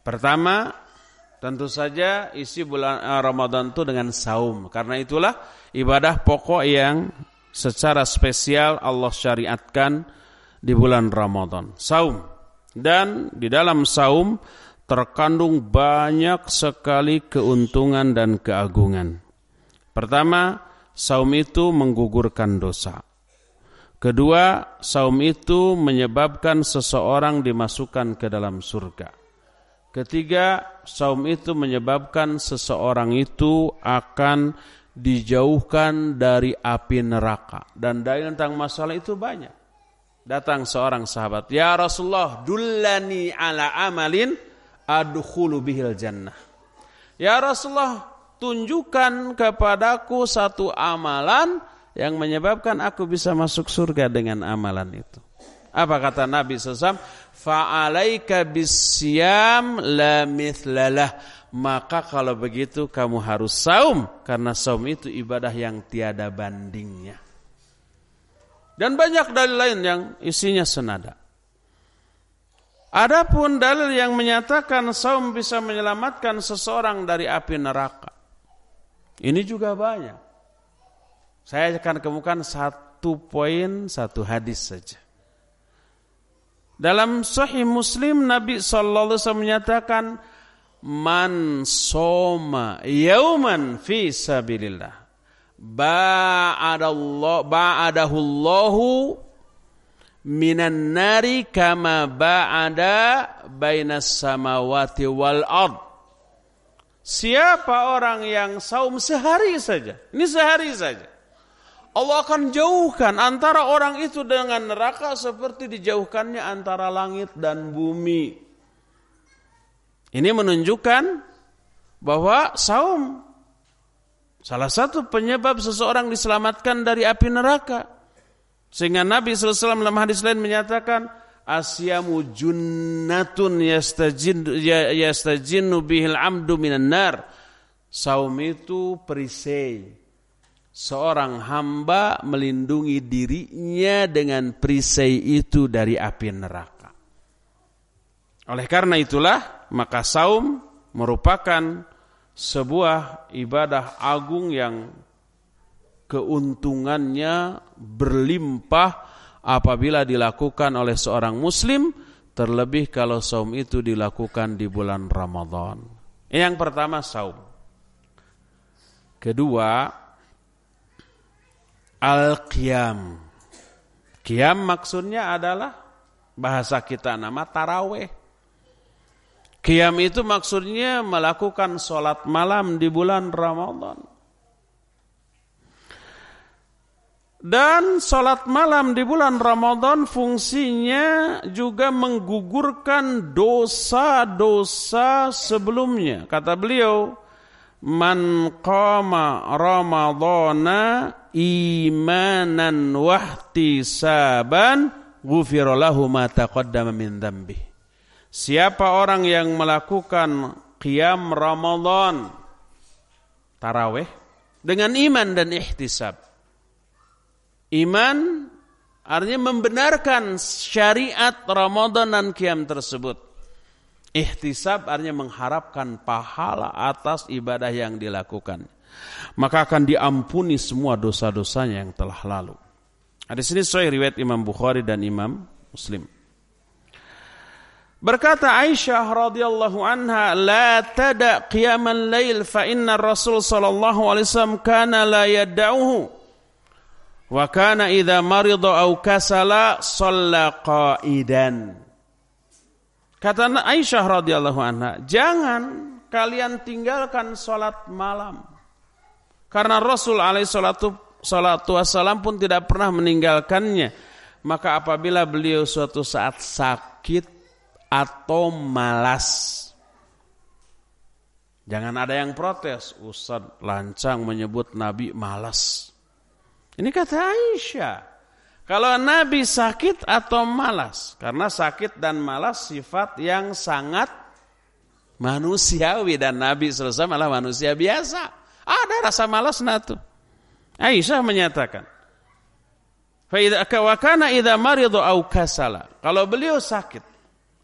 Pertama, tentu saja isi bulan Ramadan itu dengan saum. Karena itulah ibadah pokok yang secara spesial Allah syariatkan di bulan Ramadan. Saum. Dan di dalam saum terkandung banyak sekali keuntungan dan keagungan. Pertama, saum itu menggugurkan dosa. Kedua, saum itu menyebabkan seseorang dimasukkan ke dalam surga. Ketiga, saum itu menyebabkan seseorang itu akan dijauhkan dari api neraka. Dan dalil tentang masalah itu banyak. Datang seorang sahabat, "Ya Rasulullah, dullani ala amalin adkhulu bihil jannah." Ya Rasulullah, tunjukkan kepadaku satu amalan yang menyebabkan aku bisa masuk surga dengan amalan itu. Apa kata Nabi SAW? "Fa'alaika bisyam la mithlalah." Maka kalau begitu kamu harus saum, karena saum itu ibadah yang tiada bandingnya. Dan banyak dalil lain yang isinya senada. Adapun dalil yang menyatakan saum bisa menyelamatkan seseorang dari api neraka, ini juga banyak. Saya akan kemukakan satu poin, satu hadis saja. Dalam Sahih Muslim, Nabi SAW menyatakan, "Man soma yauman fi sabilillah, ba'adahu Allahu minan nari kama ba'ada bainas samawati wal ard." Siapa orang yang saum sehari saja, ini sehari saja, Allah akan jauhkan antara orang itu dengan neraka seperti dijauhkannya antara langit dan bumi. Ini menunjukkan bahwa saum salah satu penyebab seseorang diselamatkan dari api neraka. Sehingga Nabi SAW dalam hadis lain menyatakan, "Asyamu junnatun yastajinnu bihil amdu minan nar." Saum itu perisai. Seorang hamba melindungi dirinya dengan perisai itu dari api neraka. Oleh karena itulah, maka saum merupakan sebuah ibadah agung yang keuntungannya berlimpah apabila dilakukan oleh seorang muslim, terlebih kalau saum itu dilakukan di bulan Ramadan. Yang pertama saum. Kedua, al-qiyam. Qiyam maksudnya adalah bahasa kita nama tarawih. Qiyam itu maksudnya melakukan sholat malam di bulan Ramadan. Dan sholat malam di bulan Ramadan fungsinya juga menggugurkan dosa-dosa sebelumnya. Kata beliau, "Man qama Ramadana imanan wahtisaban ghufira lahu ma taqaddama min dzambi." Siapa orang yang melakukan qiyam Ramadan, tarawih, dengan iman dan ihtisab. Iman artinya membenarkan syariat Ramadan dan qiyam tersebut. Ihtisab artinya mengharapkan pahala atas ibadah yang dilakukan. Maka akan diampuni semua dosa-dosanya yang telah lalu. Di sini sahih riwayat Imam Bukhari dan Imam Muslim. Berkata Aisyah radhiyallahu anha, "La tada qiyamal lail fa inna Rasul sallallahu alaihi wasallam kana la yad'uhu wa kana idza marida aw kasala shalla qa'idan." Kata Aisyah radhiyallahu anha, "Jangan kalian tinggalkan salat malam." Karena Rasul alaihi salatu wassalam pun tidak pernah meninggalkannya. Maka apabila beliau suatu saat sakit atau malas, jangan ada yang protes, "Ustaz lancang menyebut Nabi malas." Ini kata Aisyah. Kalau Nabi sakit atau malas, karena sakit dan malas sifat yang sangat manusiawi, dan Nabi SAW adalah manusia biasa. Ada rasa malas natu. Aisyah menyatakan, "Wa kana idza marida aw kasala." Kalau beliau sakit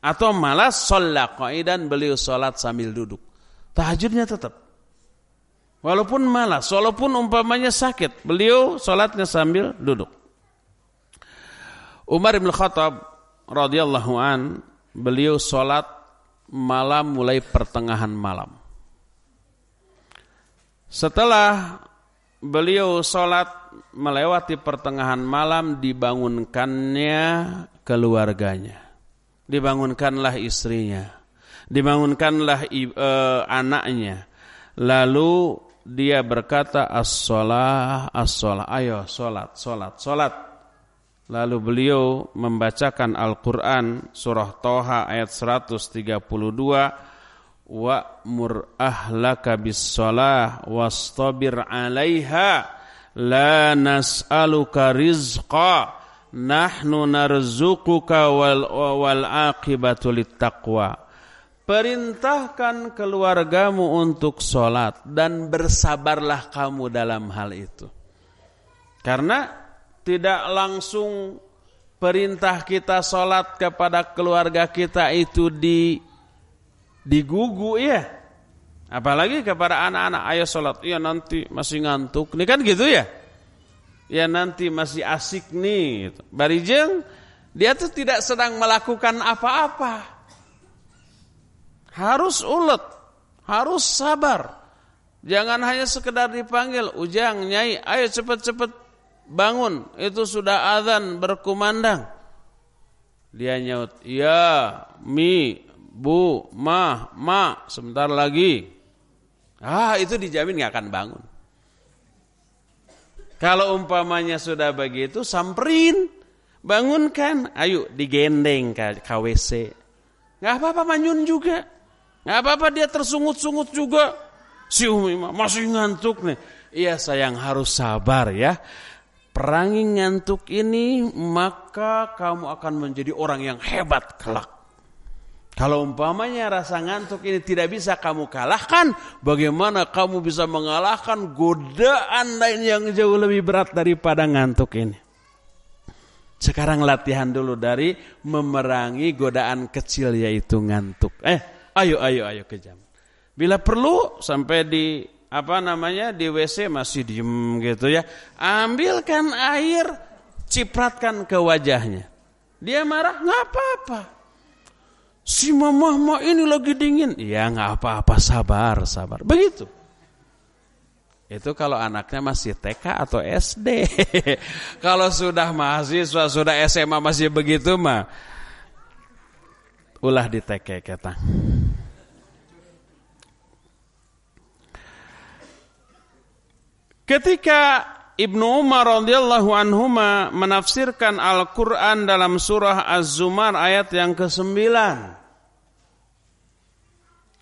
atau malas, shalla qa'idan, beliau salat sambil duduk. Tahajudnya tetap. Walaupun malas, walaupun umpamanya sakit, beliau salatnya sambil duduk. Umar bin Khattab radhiyallahu an, beliau salat malam mulai pertengahan malam. Setelah beliau salat melewati pertengahan malam dibangunkannya keluarganya. Dibangunkanlah istrinya. Dibangunkanlah anaknya. Lalu dia berkata as-shalah, as-shalah. Ayo salat, salat, salat. Lalu beliau membacakan Al-Qur'an surah Toha ayat 132, wa'mur ahlaka bis-shalah wastabir 'alaiha la nas'aluka rizqa nahnu narzuquka wal 'aqibatu littaqwa. Perintahkan keluargamu untuk sholat dan bersabarlah kamu dalam hal itu. Karena tidak langsung perintah kita sholat kepada keluarga kita itu digugu ya. Apalagi kepada anak-anak, ayo sholat, iya nanti masih ngantuk. Ini kan gitu ya. Ya nanti masih asik nih. Barijeng, dia tuh tidak sedang melakukan apa-apa. Harus ulet, harus sabar. Jangan hanya sekedar dipanggil, Ujang, Nyai, ayo cepat-cepat bangun. Itu sudah azan berkumandang. Dia nyaut, ya, mi, bu, ma, sebentar lagi. Itu dijamin gak akan bangun. Kalau umpamanya sudah begitu, samperin, bangunkan, ayo digendeng ke WC. Gak apa-apa manyun juga. Gak apa-apa dia tersungut-sungut juga. Si Umi masih ngantuk nih. Iya sayang, harus sabar ya. Perangi ngantuk ini, maka kamu akan menjadi orang yang hebat kelak. Kalau umpamanya rasa ngantuk ini tidak bisa kamu kalahkan, bagaimana kamu bisa mengalahkan godaan lain yang jauh lebih berat daripada ngantuk ini? Sekarang latihan dulu dari memerangi godaan kecil yaitu ngantuk. Ayo kejam. Bila perlu sampai di di WC masih diem gitu ya. Ambilkan air, cipratkan ke wajahnya. Dia marah, enggak apa-apa. Si mama ini lagi dingin. Ya enggak apa-apa, sabar. Begitu. Itu kalau anaknya masih TK atau SD. Kalau sudah mahasiswa, sudah SMA masih begitu mah ulah di TK kata. Ketika Ibnu Umar radhiyallahu anhuma menafsirkan Al-Qur'an dalam surah Az-Zumar ayat yang ke-9.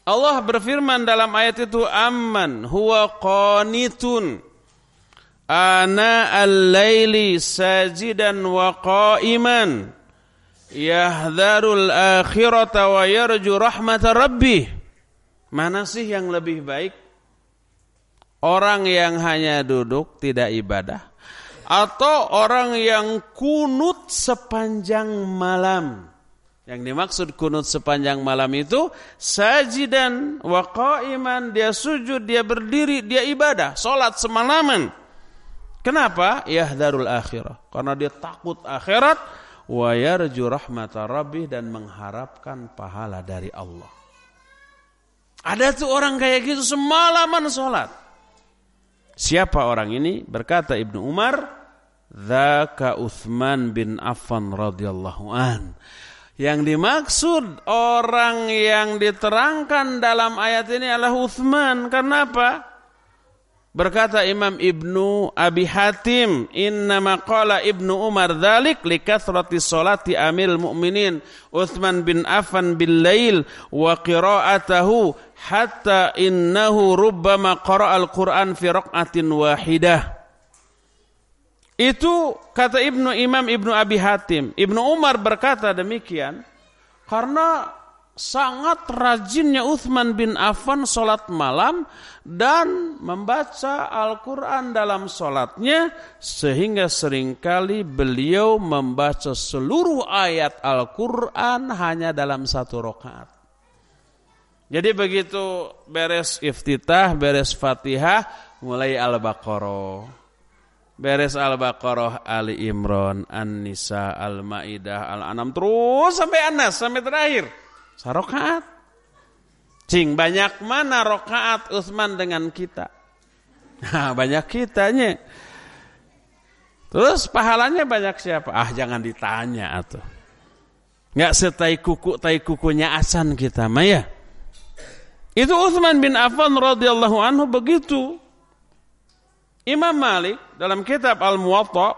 Allah berfirman dalam ayat itu, amman huwa qanitun ana al-laili sajidan wa qa'iman yahdharul akhirata wa yarju rahmata rabbih. Mana sih yang lebih baik? Orang yang hanya duduk tidak ibadah, atau orang yang kunut sepanjang malam? Yang dimaksud kunut sepanjang malam itu sajidan wa qa'iman, dia sujud, dia berdiri, dia ibadah, salat semalaman. Kenapa? Yahdharul akhirah, karena dia takut akhirat, wa yarju rahmata rabbih, dan mengharapkan pahala dari Allah. Ada tuh orang kayak gitu semalaman salat. Siapa orang ini? Berkata Ibnu Umar, dzaka Utsman bin Affan radhiyallahu an. Yang dimaksud orang yang diterangkan dalam ayat ini adalah Utsman. Kenapa? Berkata Imam Ibnu Abi Hatim, innama qala Ibnu Umar dzalik likathrati sholati amil mu'minin Utsman bin Affan bil lail wa qira'atahu hatta innahu rubbama qara'al Qur'an fi raq'atin wahidah. Itu kata Imam Ibnu Abi Hatim. Ibnu Umar berkata demikian karena sangat rajinnya Utsman bin Affan salat malam dan membaca Al-Quran dalam salatnya, sehingga seringkali beliau membaca seluruh ayat Al-Quran hanya dalam satu rakaat. Jadi begitu beres iftitah, beres Fatihah, mulai Al-Baqarah. Beres Al-Baqarah, Ali Imran, An-Nisa, Al-Maidah, Al-An'am, terus sampai An-Nas, sampai terakhir. Sarokaat. Cing, banyak mana rokaat Utsman dengan kita? Nah, banyak kitanya. Terus pahalanya banyak siapa? Jangan ditanya atuh. Enggak setai kuku tai kukunya asan kita mah ya. Itu Utsman bin Affan radhiyallahu anhu begitu. Imam Malik dalam kitab Al-Muwatta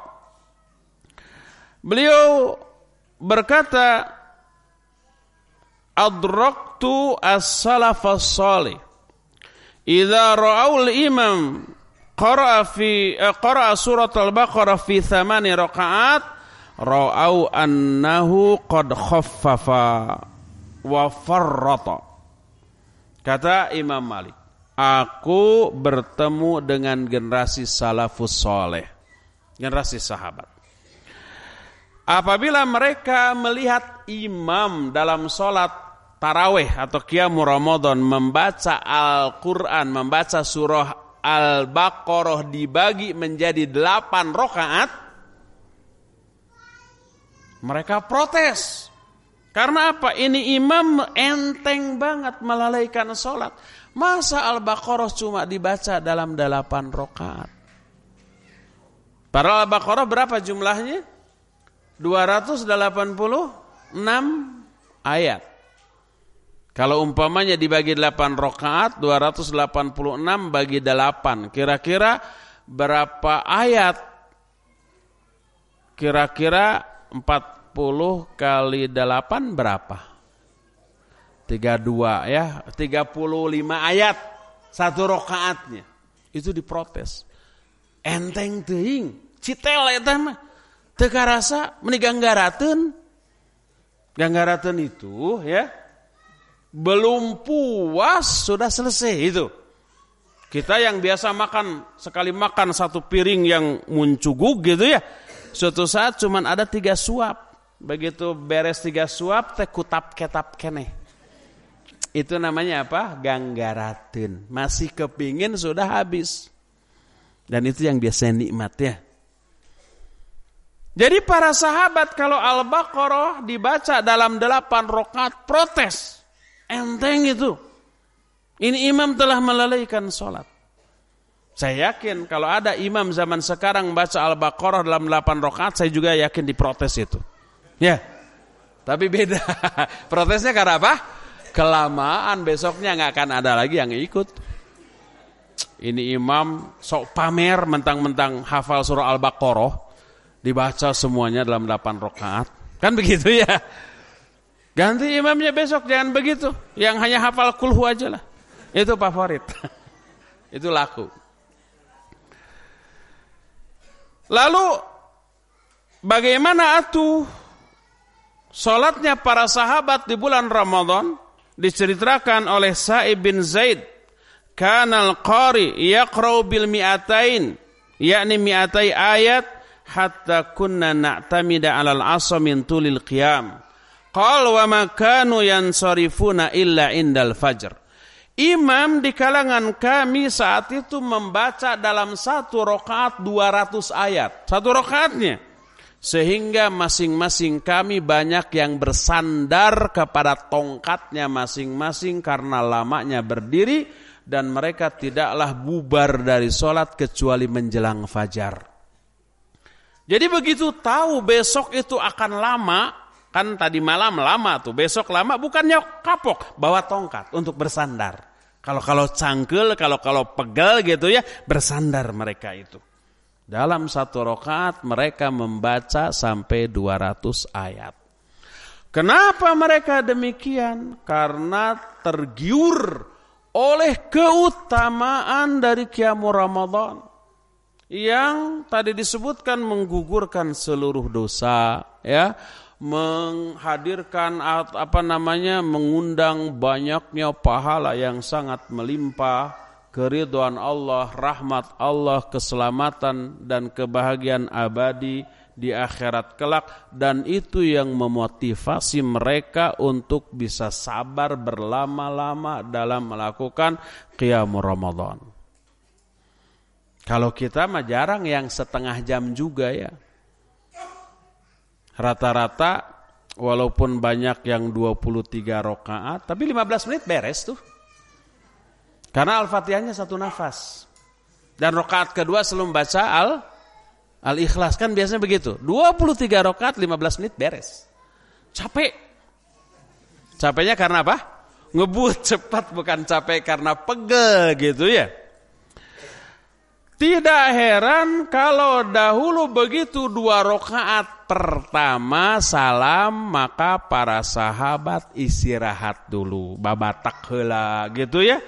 beliau berkata, adraktu as-salafas salih idza ra'aul imam qara'a surat al-baqarah fi 8 rakaat ra'au annahu qad khaffafa wa farrata. Kata Imam Malik, aku bertemu dengan generasi salafus saleh, generasi sahabat. Apabila mereka melihat imam dalam sholat tarawih atau qiyamul Ramadan membaca Al-Quran, membaca surah Al-Baqarah dibagi menjadi 8 rakaat, mereka protes. Karena apa? Ini imam enteng banget melalaikan sholat. Masa Al-Baqarah cuma dibaca dalam 8 rakaat? Padahal Al-Baqarah berapa jumlahnya? 286 ayat. Kalau umpamanya dibagi 8 rakaat, 286 bagi 8. Kira-kira berapa ayat? Kira-kira 40 kali 8 berapa? 32 ya, 35 ayat satu rakaatnya. Itu diprotes. Enteng teuing, citel eta mah. Teu karasa meni ganggarateun. Ganggarateun itu ya belum puas sudah selesai itu. Kita yang biasa makan sekali makan satu piring yang muncugug gitu ya. Suatu saat cuman ada 3 suap. Begitu beres 3 suap teh kutap ketap keneh. Itu namanya apa? Ganggarateun. Masih kepingin sudah habis. Dan itu yang biasa nikmat ya. Jadi para sahabat kalau Al-Baqarah dibaca dalam 8 rakaat protes. Enteng itu. Ini imam telah melalaikan sholat. Saya yakin kalau ada imam zaman sekarang baca Al-Baqarah dalam 8 rakaat, saya juga yakin diprotes itu. Ya. Tapi beda. Protesnya karena apa? Kelamaan besoknya nggak akan ada lagi yang ikut. Ini imam sok pamer mentang-mentang hafal surah Al-Baqarah. Dibaca semuanya dalam 8 rakaat. Kan begitu ya. Ganti imamnya besok, jangan begitu. Yang hanya hafal kulhu aja lah. Itu favorit. Itu laku. Lalu bagaimana atuh salatnya para sahabat di bulan Ramadan? Diceritakan oleh Sa'ib bin Zaid. Kanal qari yaqra'u bil mi'atain, yakni mi'atai ayat hatta kunna na'tamida 'alal 'asha min tulil qiyam. Qala wa ma kanu yansarifuna illa indal fajr. Imam di kalangan kami saat itu membaca dalam 1 rakaat 200 ayat. 1 rakaatnya. Sehingga masing-masing kami banyak yang bersandar kepada tongkatnya masing-masing karena lamanya berdiri. Dan mereka tidaklah bubar dari sholat kecuali menjelang fajar. Jadi begitu tahu besok itu akan lama, kan tadi malam lama tuh, besok lama, bukannya kapok, bawa tongkat untuk bersandar. Kalau cangkel, kalau pegel gitu ya, bersandar mereka itu. Dalam 1 rakaat mereka membaca sampai 200 ayat. Kenapa mereka demikian? Karena tergiur oleh keutamaan dari qiyamul Ramadan yang tadi disebutkan menggugurkan seluruh dosa, ya, menghadirkan mengundang banyaknya pahala yang sangat melimpah, keridhaan Allah, rahmat Allah, keselamatan dan kebahagiaan abadi di akhirat kelak, dan itu yang memotivasi mereka untuk bisa sabar berlama-lama dalam melakukan qiyamul Ramadan. Kalau kita mah jarang yang setengah jam juga ya. Rata-rata walaupun banyak yang 23 rakaat, tapi 15 menit beres tuh. Karena Al-Fatihahnya 1 nafas. Dan rakaat kedua sebelum baca Al-Ikhlas kan biasanya begitu. 23 rakaat 15 menit beres. Capek. Capeknya karena apa? Ngebut cepat, bukan capek karena pegel gitu ya. Tidak heran kalau dahulu begitu 2 rakaat pertama salam, maka para sahabat istirahat dulu, babatak heula gitu ya.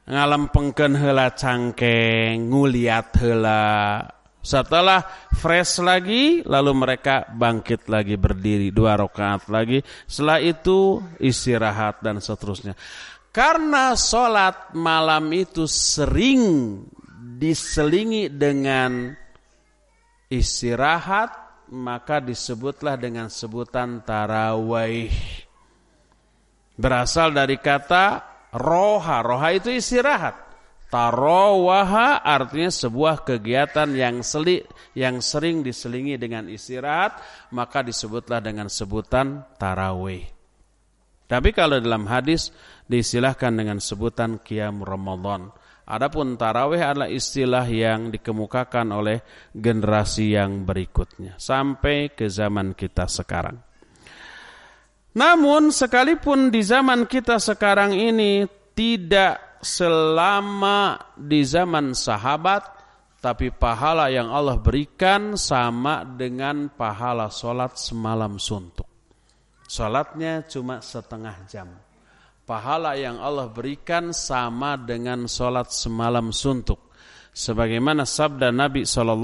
Ngalempengkeun heula cangkeng, nguliat heula. Setelah fresh lagi, lalu mereka bangkit lagi berdiri 2 rakaat lagi. Setelah itu istirahat dan seterusnya. Karena sholat malam itu sering diselingi dengan istirahat, maka disebutlah dengan sebutan tarawih. Berasal dari kata roha. Roha itu istirahat. Tarawaha artinya sebuah kegiatan yang sering diselingi dengan istirahat, maka disebutlah dengan sebutan tarawih. Tapi kalau dalam hadis diistilahkan dengan sebutan qiyam Ramadan. Adapun tarawih adalah istilah yang dikemukakan oleh generasi yang berikutnya sampai ke zaman kita sekarang. Namun sekalipun di zaman kita sekarang ini tidak selama di zaman sahabat, tapi pahala yang Allah berikan sama dengan pahala sholat semalam suntuk. Sholatnya cuma setengah jam. Pahala yang Allah berikan sama dengan sholat semalam suntuk. Sebagaimana sabda Nabi SAW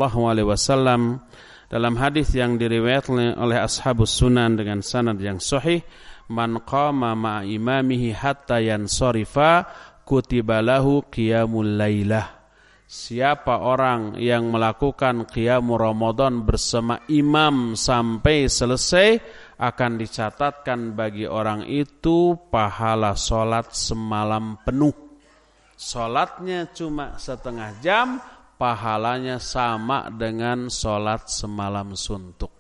dalam hadis yang diriwayatkan oleh ashabus sunan dengan sanad yang sahih, man qama ma'a imamihi hatta yansarifa kutiba lahu qiyamul lailah. Siapa orang yang melakukan qiyamul Ramadan bersama imam sampai selesai, akan dicatatkan bagi orang itu pahala sholat semalam penuh. Sholatnya cuma setengah jam, pahalanya sama dengan sholat semalam suntuk.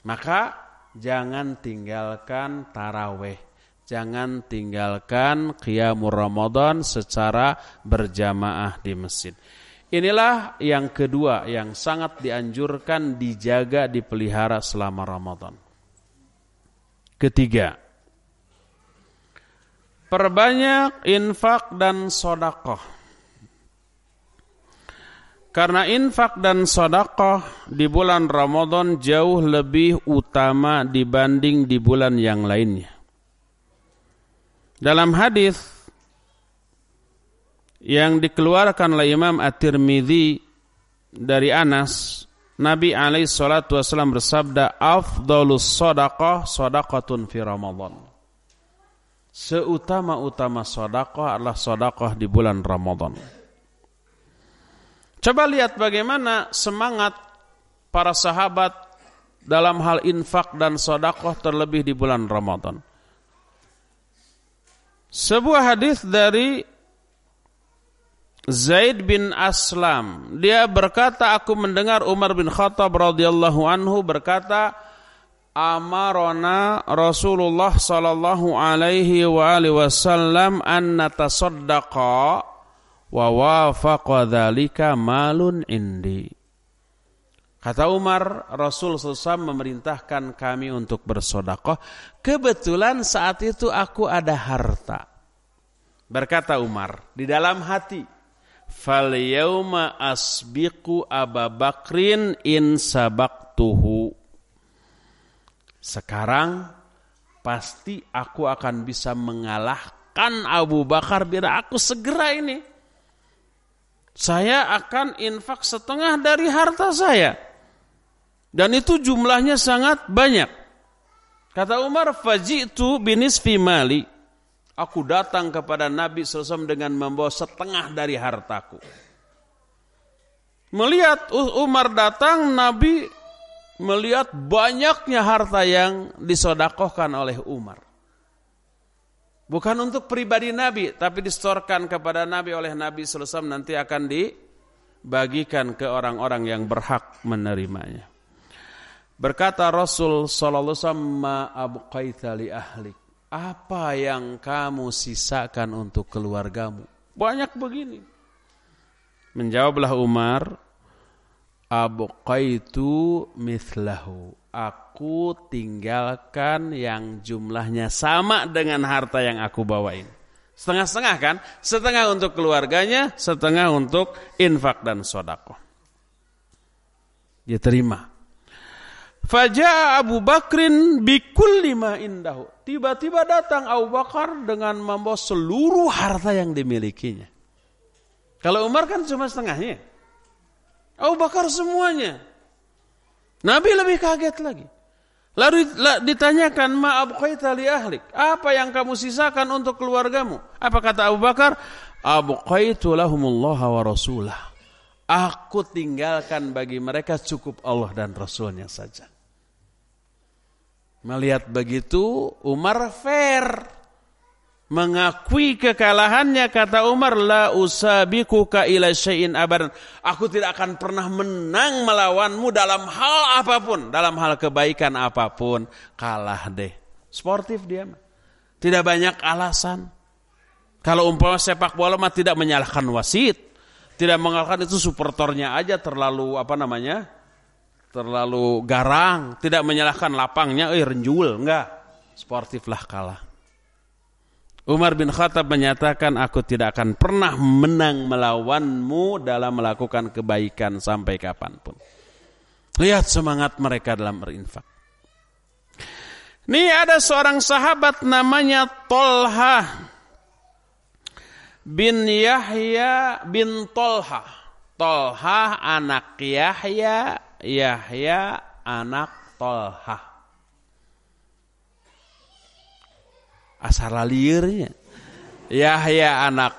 Maka jangan tinggalkan tarawih. Jangan tinggalkan qiyamul Ramadan secara berjamaah di masjid. Inilah yang kedua yang sangat dianjurkan dijaga, dipelihara selama Ramadan. Ketiga, perbanyak infak dan sedekah. Karena infak dan sedekah di bulan Ramadan jauh lebih utama dibanding di bulan yang lainnya. Dalam hadis yang dikeluarkan oleh Imam At-Tirmidzi dari Anas, Nabi alaihi salatu wasallam bersabda, afdhalus shadaqah shadaqatun fi Ramadan. Seutama-utama sedekah adalah sedekah di bulan Ramadan. Coba lihat bagaimana semangat para sahabat dalam hal infak dan sedekah terlebih di bulan Ramadan. Sebuah hadis dari Zaid bin Aslam, dia berkata, aku mendengar Umar bin Khattab radhiyallahu anhu berkata, amarona Rasulullah sallallahu alaihi wa alihi wasallam an natasaddaqa wa wafaqa dzalika malun indi. Kata Umar, Rasul SAW memerintahkan kami untuk bersedekah. Kebetulan saat itu aku ada harta. Berkata Umar di dalam hati, fal yauma asbiqu Aba Bakrin in sabaqtuhu. Sekarang pasti aku akan bisa mengalahkan Abu Bakar bila aku segera ini. Saya akan infak setengah dari harta saya. Dan itu jumlahnya sangat banyak. Kata Umar, faji'tu binisfi mali. Aku datang kepada Nabi SAW dengan membawa setengah dari hartaku. Melihat Umar datang, Nabi melihat banyaknya harta yang disedekahkan oleh Umar. Bukan untuk pribadi Nabi, tapi disetorkan kepada Nabi oleh Nabi SAW, nanti akan dibagikan ke orang-orang yang berhak menerimanya. Berkata Rasul sallallahu alaihi wasallam, ma abqaita li ahlik. Apa yang kamu sisakan untuk keluargamu? Banyak begini. Menjawablah Umar, abqaitu mithlahu. Aku tinggalkan yang jumlahnya sama dengan harta yang aku bawain. Setengah-setengah kan? Setengah untuk keluarganya, setengah untuk infak dan sedekah. Dia terima. Faja'a Abu Bakrin bikulli ma indahu. Tiba-tiba datang Abu Bakar dengan membawa seluruh harta yang dimilikinya. Kalau Umar kan cuma setengahnya. Abu Bakar semuanya. Nabi lebih kaget lagi. Lalu ditanyakan, ma abqaita li ahlik? Apa yang kamu sisakan untuk keluargamu? Apa kata Abu Bakar? Abqaitu lahumullah wa rasulah. Aku tinggalkan bagi mereka cukup Allah dan Rasulnya saja. Melihat begitu, Umar fair. Mengakui kekalahannya, kata Umar, la usabikuka ila syai'in abadan. Aku tidak akan pernah menang melawanmu dalam hal apapun, dalam hal kebaikan apapun. Kalah deh. Sportif dia. Tidak banyak alasan. Kalau umpama sepak bola mah tidak menyalahkan wasit, tidak mengatakan itu supporternya aja terlalu terlalu garang, tidak menyalahkan lapangnya, renjul, enggak. Sportiflah kalah. Umar bin Khattab menyatakan, aku tidak akan pernah menang melawanmu dalam melakukan kebaikan sampai kapanpun. Lihat semangat mereka dalam berinfak. Ini ada seorang sahabat namanya Tolha bin Yahya bin Tolha. Tolha anak Yahya, Yahya anak Tolha. Asal liurnya. Yahya anak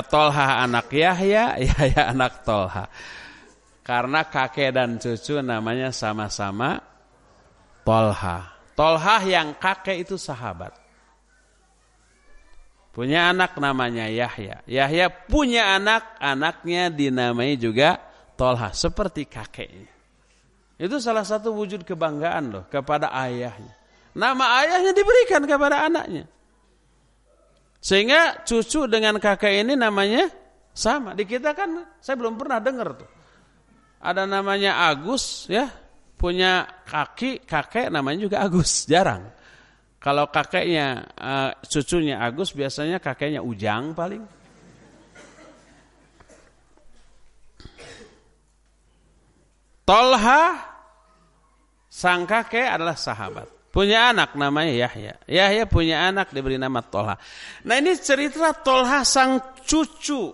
Tolha anak Yahya, Yahya anak Tolha. Karena kakek dan cucu namanya sama-sama Tolha. Tolha yang kakek itu sahabat. Punya anak namanya Yahya. Yahya punya anak, anaknya dinamai juga Tolha, seperti kakeknya. Itu salah satu wujud kebanggaan loh kepada ayahnya. Nama ayahnya diberikan kepada anaknya. Sehingga cucu dengan kakek ini namanya sama. Di kita kan saya belum pernah dengar tuh. Ada namanya Agus ya, punya kakek namanya juga Agus, jarang. Kalau kakeknya cucunya Agus, biasanya kakeknya Ujang paling. Tolha sang kakek adalah sahabat. Punya anak namanya Yahya. Yahya punya anak diberi nama Tolha. Nah ini cerita Tolha sang cucu.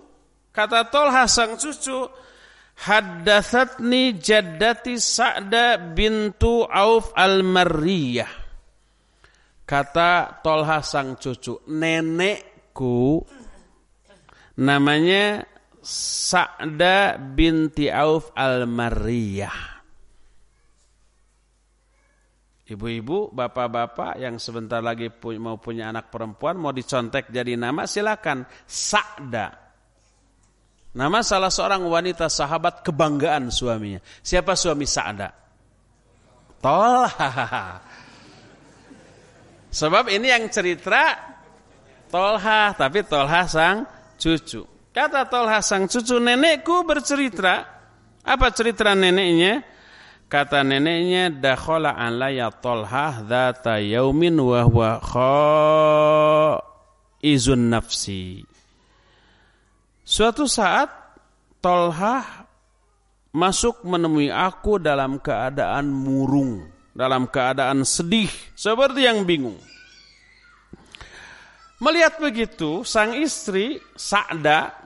Kata Tolha sang cucu, haddatsatni jaddati Sa'da bintu Auf al-Marriyah. Kata Tolha sang cucu, nenekku namanya Sa'da binti Auf al-Marriyah. Ibu-ibu, bapak-bapak yang sebentar lagi mau punya anak perempuan, mau dicontek jadi nama, silakan. Sa'da. Nama salah seorang wanita sahabat kebanggaan suaminya. Siapa suami Sa'da? Tolha. Sebab ini yang cerita Tolha, tapi Tolha sang cucu. Kata Tolha sang cucu, nenekku bercerita. Apa cerita neneknya? Kata neneknya, dakhala alayya Tolha dzata yaumin wa huwa khaizun nafsi. Suatu saat Tolha masuk menemui aku dalam keadaan murung, dalam keadaan sedih, seperti yang bingung. Melihat begitu, sang istri Sa'da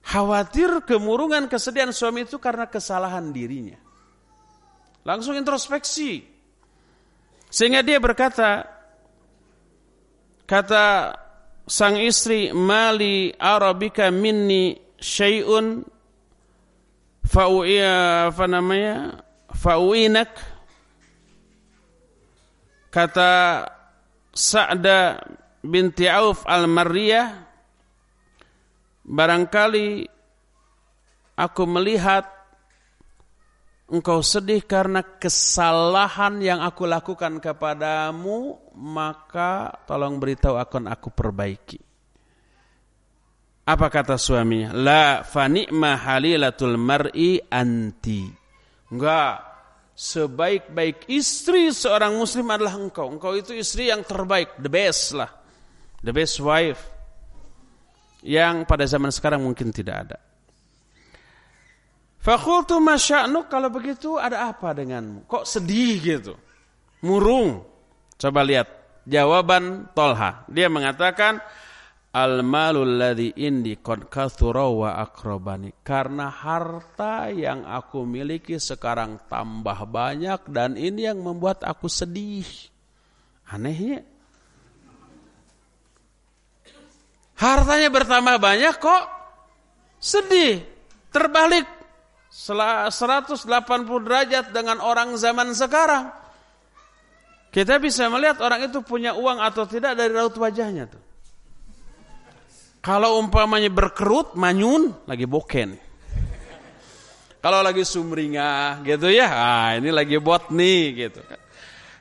khawatir kemurungan kesedihan suami itu karena kesalahan dirinya. Langsung introspeksi. Sehingga dia berkata, kata sang istri, mali arabika minni syai'un fa'uinak. Kata Sa'da binti Auf al-Marriyah, barangkali aku melihat engkau sedih karena kesalahan yang aku lakukan kepadamu, maka tolong beritahu akan aku perbaiki. Apa kata suaminya? La fa ni'ma halilatul mar'i anti. Enggak. Sebaik-baik istri seorang muslim adalah engkau. Engkau itu istri yang terbaik, the best lah. The best wife. Yang pada zaman sekarang mungkin tidak ada. Fakultu masya'nuk, kalau begitu ada apa denganmu? Kok sedih gitu? Murung. Coba lihat jawaban Tolha. Dia mengatakan, al-malul ladzi indi qad kathura wa aqrabani. Karena harta yang aku miliki sekarang tambah banyak dan ini yang membuat aku sedih. Anehnya. Hartanya bertambah banyak kok sedih. Terbalik 180 derajat dengan orang zaman sekarang. Kita bisa melihat orang itu punya uang atau tidak dari raut wajahnya tuh. Kalau umpamanya berkerut, manyun, lagi boken. Kalau lagi sumringah gitu ya, ini lagi bot nih gitu.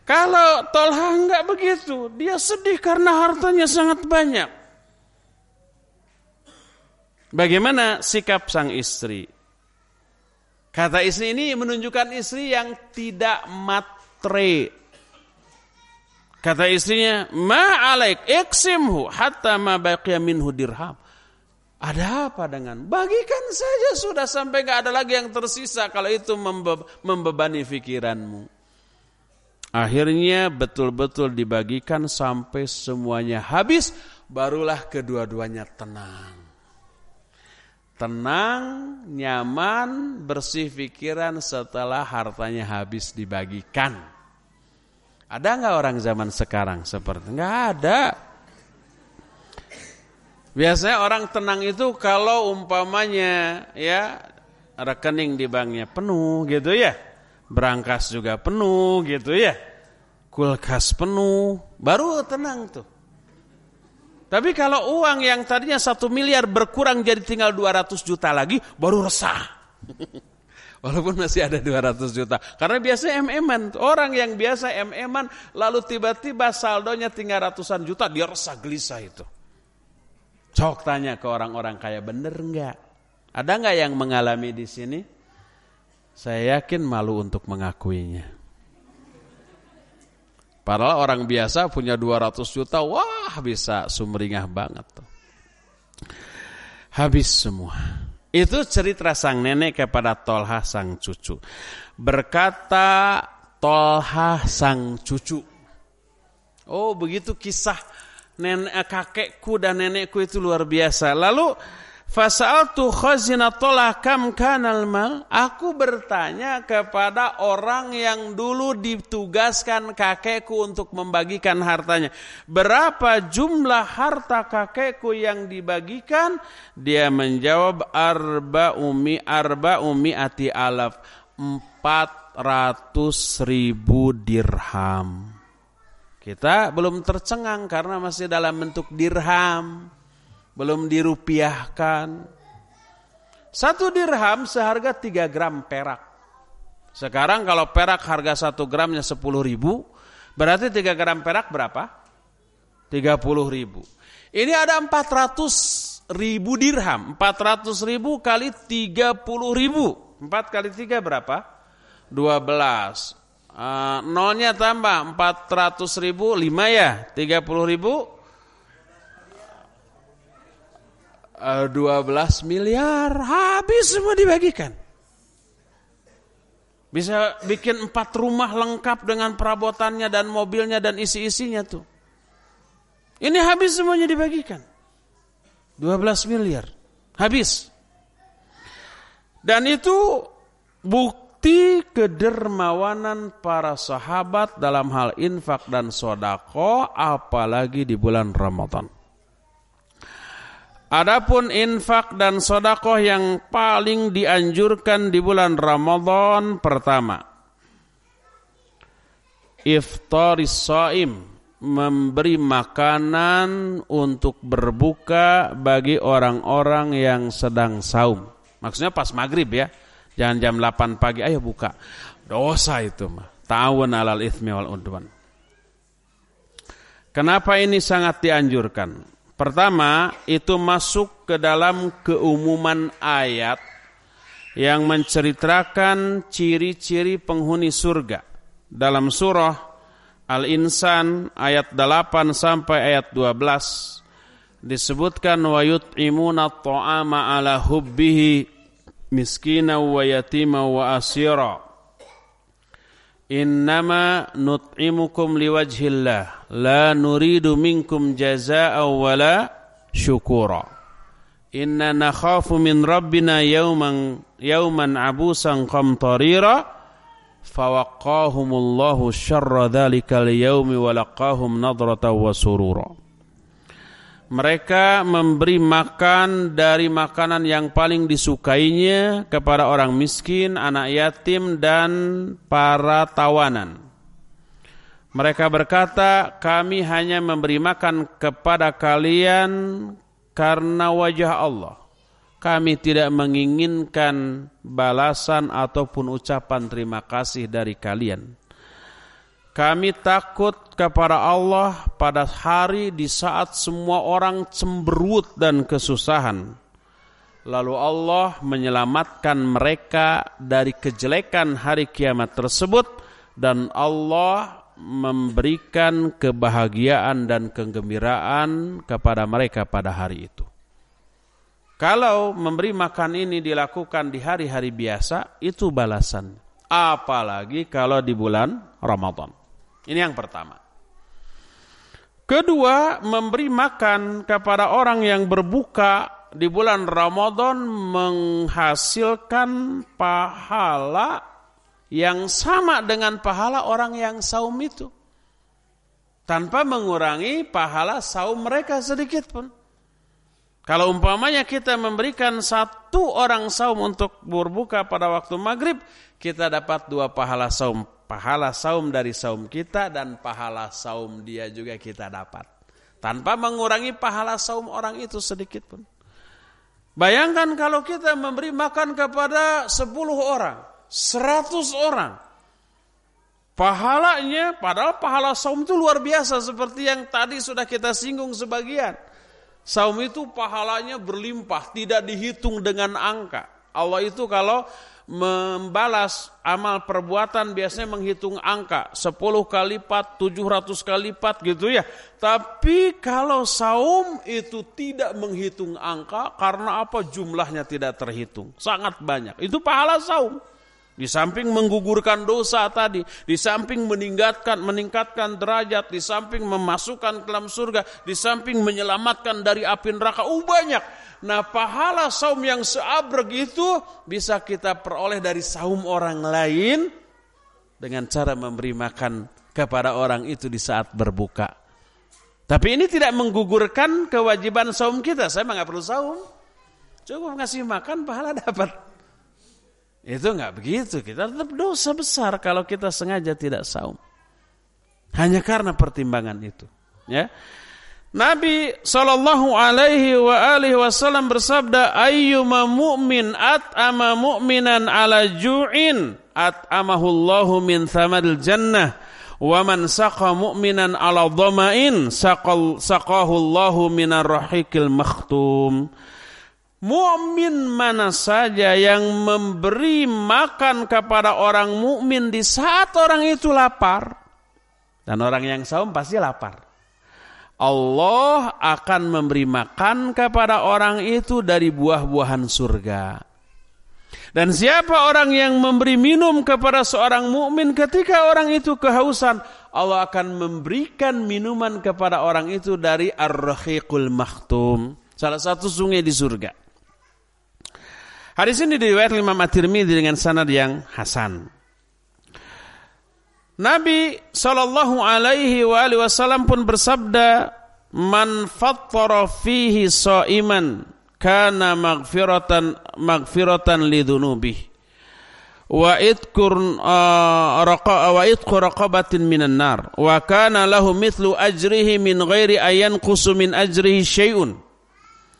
Kalau Tolha enggak begitu, dia sedih karena hartanya sangat banyak. Bagaimana sikap sang istri? Kata istri ini menunjukkan istri yang tidak matre. Kata istrinya, ma alaik iksimhu hatta ma baqiya minhu dirham. Ada apa dengan? Bagikan saja sudah sampai enggak ada lagi yang tersisa kalau itu membebani pikiranmu. Akhirnya betul-betul dibagikan sampai semuanya habis, barulah kedua-duanya tenang. Tenang, nyaman, bersih pikiran setelah hartanya habis dibagikan. Ada enggak orang zaman sekarang seperti? Enggak ada. Biasanya orang tenang itu kalau umpamanya ya rekening di banknya penuh gitu ya. Berangkas juga penuh gitu ya. Kulkas penuh, baru tenang tuh. Tapi kalau uang yang tadinya 1 miliar berkurang jadi tinggal 200 juta lagi, baru resah. Walaupun masih ada 200 juta. Karena biasa MM-an. Orang yang biasa MM-an lalu tiba-tiba saldonya tinggal ratusan juta, dia resah gelisah itu. Cok tanya ke orang-orang kaya, bener enggak? Ada enggak yang mengalami di sini? Saya yakin malu untuk mengakuinya. Padahal orang biasa punya 200 juta, wah bisa sumringah banget tuh. Habis semua. Itu cerita sang nenek kepada Tolha sang cucu. Berkata Tolha sang cucu, oh begitu kisah kakekku dan nenekku itu luar biasa. Lalu fasa'altu khazina Tolha kam kanal mal. Aku bertanya kepada orang yang dulu ditugaskan kakekku untuk membagikan hartanya. Berapa jumlah harta kakekku yang dibagikan? Dia menjawab 400 alaf, 400.000 dirham. Kita belum tercengang karena masih dalam bentuk dirham. Belum dirupiahkan. 1 dirham seharga 3 gram perak. Sekarang kalau perak harga 1 gramnya 10.000, berarti 3 gram perak berapa? 30.000. Ini ada 400.000 dirham. 400.000 kali 30.000. 4 kali 3 berapa? 12. Nolnya tambah 400.000, 5 ya? 30.000. 12 miliar habis semua dibagikan. Bisa bikin 4 rumah lengkap dengan perabotannya dan mobilnya dan isi-isinya tuh. Ini habis semuanya dibagikan. 12 miliar habis. Dan itu bukti kedermawanan para sahabat dalam hal infak dan sedekah, apalagi di bulan Ramadan. Adapun infak dan sedekah yang paling dianjurkan di bulan Ramadan, pertama, iftaris shaim, memberi makanan untuk berbuka bagi orang-orang yang sedang saum. Maksudnya pas maghrib ya, jangan jam 8 pagi ayo buka. Dosa itu mah. Ta'awun 'alal itsmi wal 'udwan. Kenapa ini sangat dianjurkan? Pertama, itu masuk ke dalam keumuman ayat yang menceritakan ciri-ciri penghuni surga. Dalam surah Al-Insan ayat 8 sampai ayat 12 disebutkan wa yut'imuna at-ta'ama ala hubbihi miskina wa yatima wa asira. Innama nut'imukum liwajhillah la nuridu minkum jazaa'a wala syukura. Inna nakhafu min rabbina yawman abusan qamtarira fawaqahumullahu syarra dzalikal yaumi wa laqahum nadratan wa surura. Mereka memberi makan dari makanan yang paling disukainya kepada orang miskin, anak yatim, dan para tawanan. Mereka berkata, kami hanya memberi makan kepada kalian karena wajah Allah. Kami tidak menginginkan balasan ataupun ucapan terima kasih dari kalian. Kami takut kepada Allah pada hari di saat semua orang cemberut dan kesusahan. Lalu Allah menyelamatkan mereka dari kejelekan hari kiamat tersebut dan Allah memberikan kebahagiaan dan kegembiraan kepada mereka pada hari itu. Kalau memberi makan ini dilakukan di hari-hari biasa, itu balasan. Apalagi kalau di bulan Ramadan. Ini yang pertama. Kedua, memberi makan kepada orang yang berbuka di bulan Ramadan menghasilkan pahala yang sama dengan pahala orang yang saum itu, tanpa mengurangi pahala saum mereka sedikit pun. Kalau umpamanya kita memberikan satu orang saum untuk berbuka pada waktu maghrib, kita dapat 2 pahala saum. Pahala saum dari saum kita dan pahala saum dia juga kita dapat. Tanpa mengurangi pahala saum orang itu sedikit pun. Bayangkan kalau kita memberi makan kepada 10 orang, 100 orang. Pahalanya, padahal pahala saum itu luar biasa seperti yang tadi sudah kita singgung sebagian. Saum itu pahalanya berlimpah, tidak dihitung dengan angka. Allah itu kalau membalas amal perbuatan biasanya menghitung angka 10 kali lipat, 700 kali lipat gitu ya. Tapi kalau saum itu tidak menghitung angka karena apa? Jumlahnya tidak terhitung, sangat banyak. Itu pahala saum. Di samping menggugurkan dosa tadi, di samping meningkatkan derajat, di samping memasukkan ke dalam surga, di samping menyelamatkan dari api neraka, banyak. Nah, pahala saum yang seabrek itu bisa kita peroleh dari saum orang lain dengan cara memberi makan kepada orang itu di saat berbuka. Tapi ini tidak menggugurkan kewajiban saum kita. Saya nggak perlu saum, cukup ngasih makan pahala dapat. Itu enggak begitu, kita tetap dosa besar kalau kita sengaja tidak saum. Hanya karena pertimbangan itu, ya. Nabi SAW bersabda, ayyuma mu'min at'ama mu'minan ala ju'in at'amahullahu min thamadil jannah wa man saqa mu'minan ala dhama'in saqahullahu minar rahiqil makhtum. Mukmin mana saja yang memberi makan kepada orang mukmin di saat orang itu lapar, dan orang yang saum pasti lapar, Allah akan memberi makan kepada orang itu dari buah-buahan surga. Dan siapa orang yang memberi minum kepada seorang mukmin ketika orang itu kehausan, Allah akan memberikan minuman kepada orang itu dari Ar-Rahiqul Makhtum, salah satu sungai di surga. Hadis ini diriwayatkan Imam At-Tirmidzi dengan sanad yang hasan. Nabi SAW pun bersabda, man fattara fihi sha'iman kana maghfiratan lidzunubihi wa itqu raqabatin minan nar wa kana lahu mithlu ajrihi min ghairi ayanqusu min ajrihi syai'un.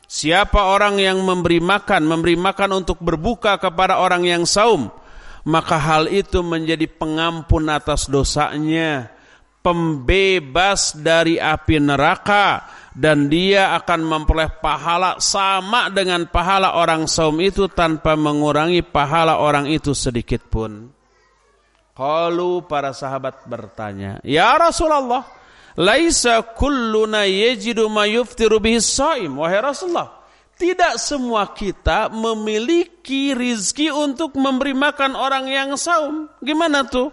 Siapa orang yang memberi makan untuk berbuka kepada orang yang saum, maka hal itu menjadi pengampun atas dosanya, pembebas dari api neraka, dan dia akan memperoleh pahala sama dengan pahala orang saum itu tanpa mengurangi pahala orang itu sedikit pun. Qalu, para sahabat bertanya, ya Rasulullah, laisa kulluna yajidu ma yuftiru bihi shaim. Wahai Rasulullah, tidak semua kita memiliki rizki untuk memberi makan orang yang saum. Gimana tuh?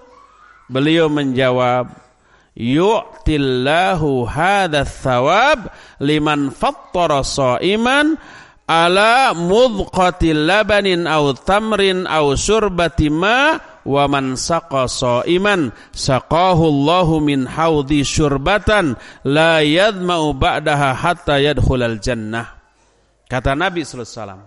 Beliau menjawab, yu'tillahu hadha thawab liman fattara sha'iman ala mudqatil labanin aw tamrin aw syurbati ma wa man saqa sha'iman saqahu Allahu min haudhi syurbatan la yadma'u ba'daha hatta yadkhulal jannah. Kata Nabi sallallahu alaihi wasallam,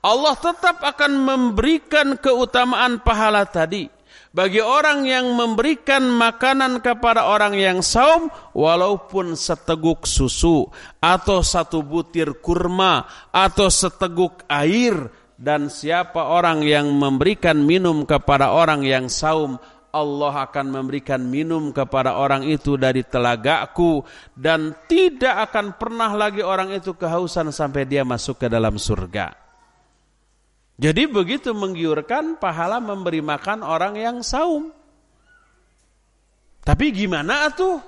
Allah tetap akan memberikan keutamaan pahala tadi bagi orang yang memberikan makanan kepada orang yang saum, walaupun seteguk susu atau satu butir kurma atau seteguk air. Dan siapa orang yang memberikan minum kepada orang yang saum, Allah akan memberikan minum kepada orang itu dari telagaku, dan tidak akan pernah lagi orang itu kehausan sampai dia masuk ke dalam surga. Jadi begitu menggiurkan pahala memberi makan orang yang saum. Tapi gimana tuh?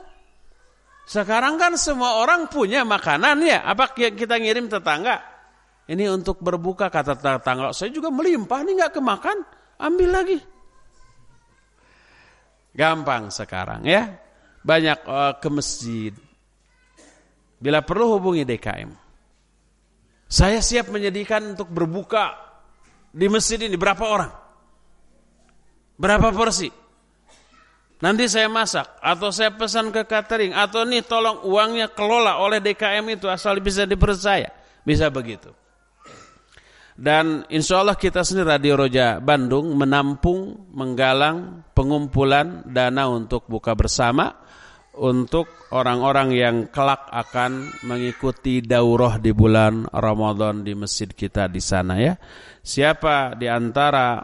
Sekarang kan semua orang punya makanan ya. Apa kita ngirim tetangga? Ini untuk berbuka, kata tetangga. Saya juga melimpah nih, gak kemakan. Ambil lagi. Gampang sekarang ya. Banyak ke masjid. Bila perlu hubungi DKM. Saya siap menyediakan untuk berbuka di masjid ini. Berapa orang? Berapa porsi? Nanti saya masak, atau saya pesan ke catering, atau nih tolong uangnya kelola oleh DKM itu asal bisa dipercaya. Bisa begitu. Dan insya Allah kita sendiri Radio Roja Bandung menampung, menggalang pengumpulan dana untuk buka bersama untuk orang-orang yang kelak akan mengikuti daurah di bulan Ramadan di masjid kita di sana ya. Siapa di antara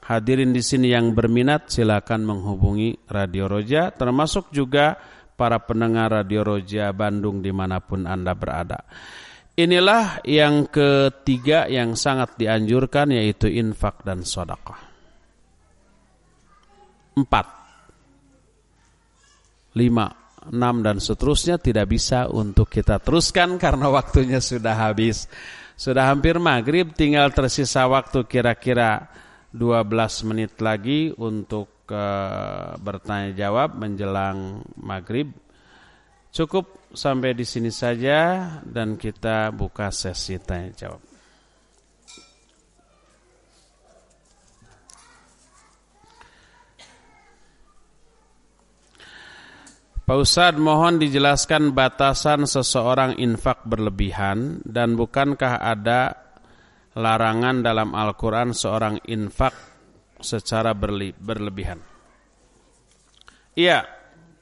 hadirin di sini yang berminat, silakan menghubungi Radio Roja, termasuk juga para pendengar Radio Roja Bandung dimanapun Anda berada. Inilah yang ketiga yang sangat dianjurkan, yaitu infak dan sedekah. 4, 5, 6 dan seterusnya tidak bisa untuk kita teruskan karena waktunya sudah habis. Sudah hampir maghrib, tinggal tersisa waktu kira-kira 12 menit lagi untuk bertanya jawab menjelang maghrib. Cukup sampai di sini saja dan kita buka sesi tanya jawab. Pak Ustadz, mohon dijelaskan batasan seseorang infak berlebihan, dan bukankah ada larangan dalam Al-Quran seorang infak secara berlebihan? Iya,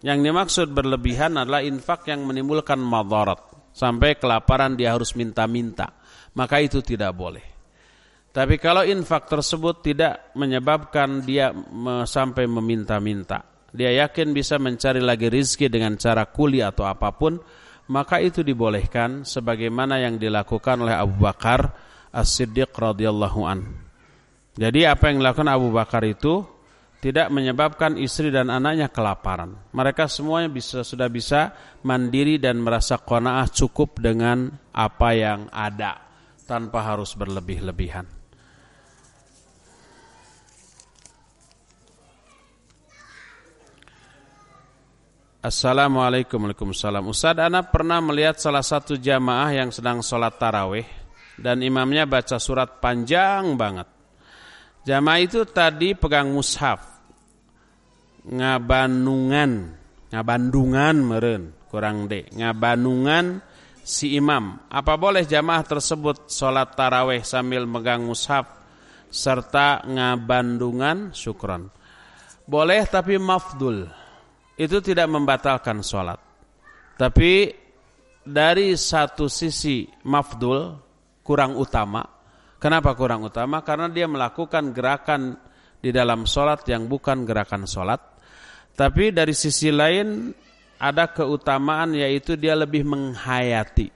yang dimaksud berlebihan adalah infak yang menimbulkan madarat, sampai kelaparan dia harus minta-minta, maka itu tidak boleh. Tapi kalau infak tersebut tidak menyebabkan dia sampai meminta-minta, dia yakin bisa mencari lagi rizki dengan cara kuli atau apapun, maka itu dibolehkan sebagaimana yang dilakukan oleh Abu Bakar As-Siddiq radhiyallahu an. Jadi apa yang dilakukan Abu Bakar itu tidak menyebabkan istri dan anaknya kelaparan. Mereka semuanya sudah bisa mandiri dan merasa qanaah cukup dengan apa yang ada tanpa harus berlebih-lebihan. Assalamualaikum. Waalaikumsalam. Ustaz, ana pernah melihat salah satu jamaah yang sedang sholat tarawih dan imamnya baca surat panjang banget. Jamaah itu tadi pegang mushaf, ngabandungan meren, kurang deh, ngabandungan si imam. Apa boleh jamaah tersebut sholat tarawih sambil megang mushaf serta ngabandungan? Syukron. Boleh, tapi mafdul. Itu tidak membatalkan sholat. Tapi dari satu sisi mafdul, kurang utama. Kenapa kurang utama? Karena dia melakukan gerakan di dalam sholat yang bukan gerakan sholat. Tapi dari sisi lain ada keutamaan yaitu dia lebih menghayati,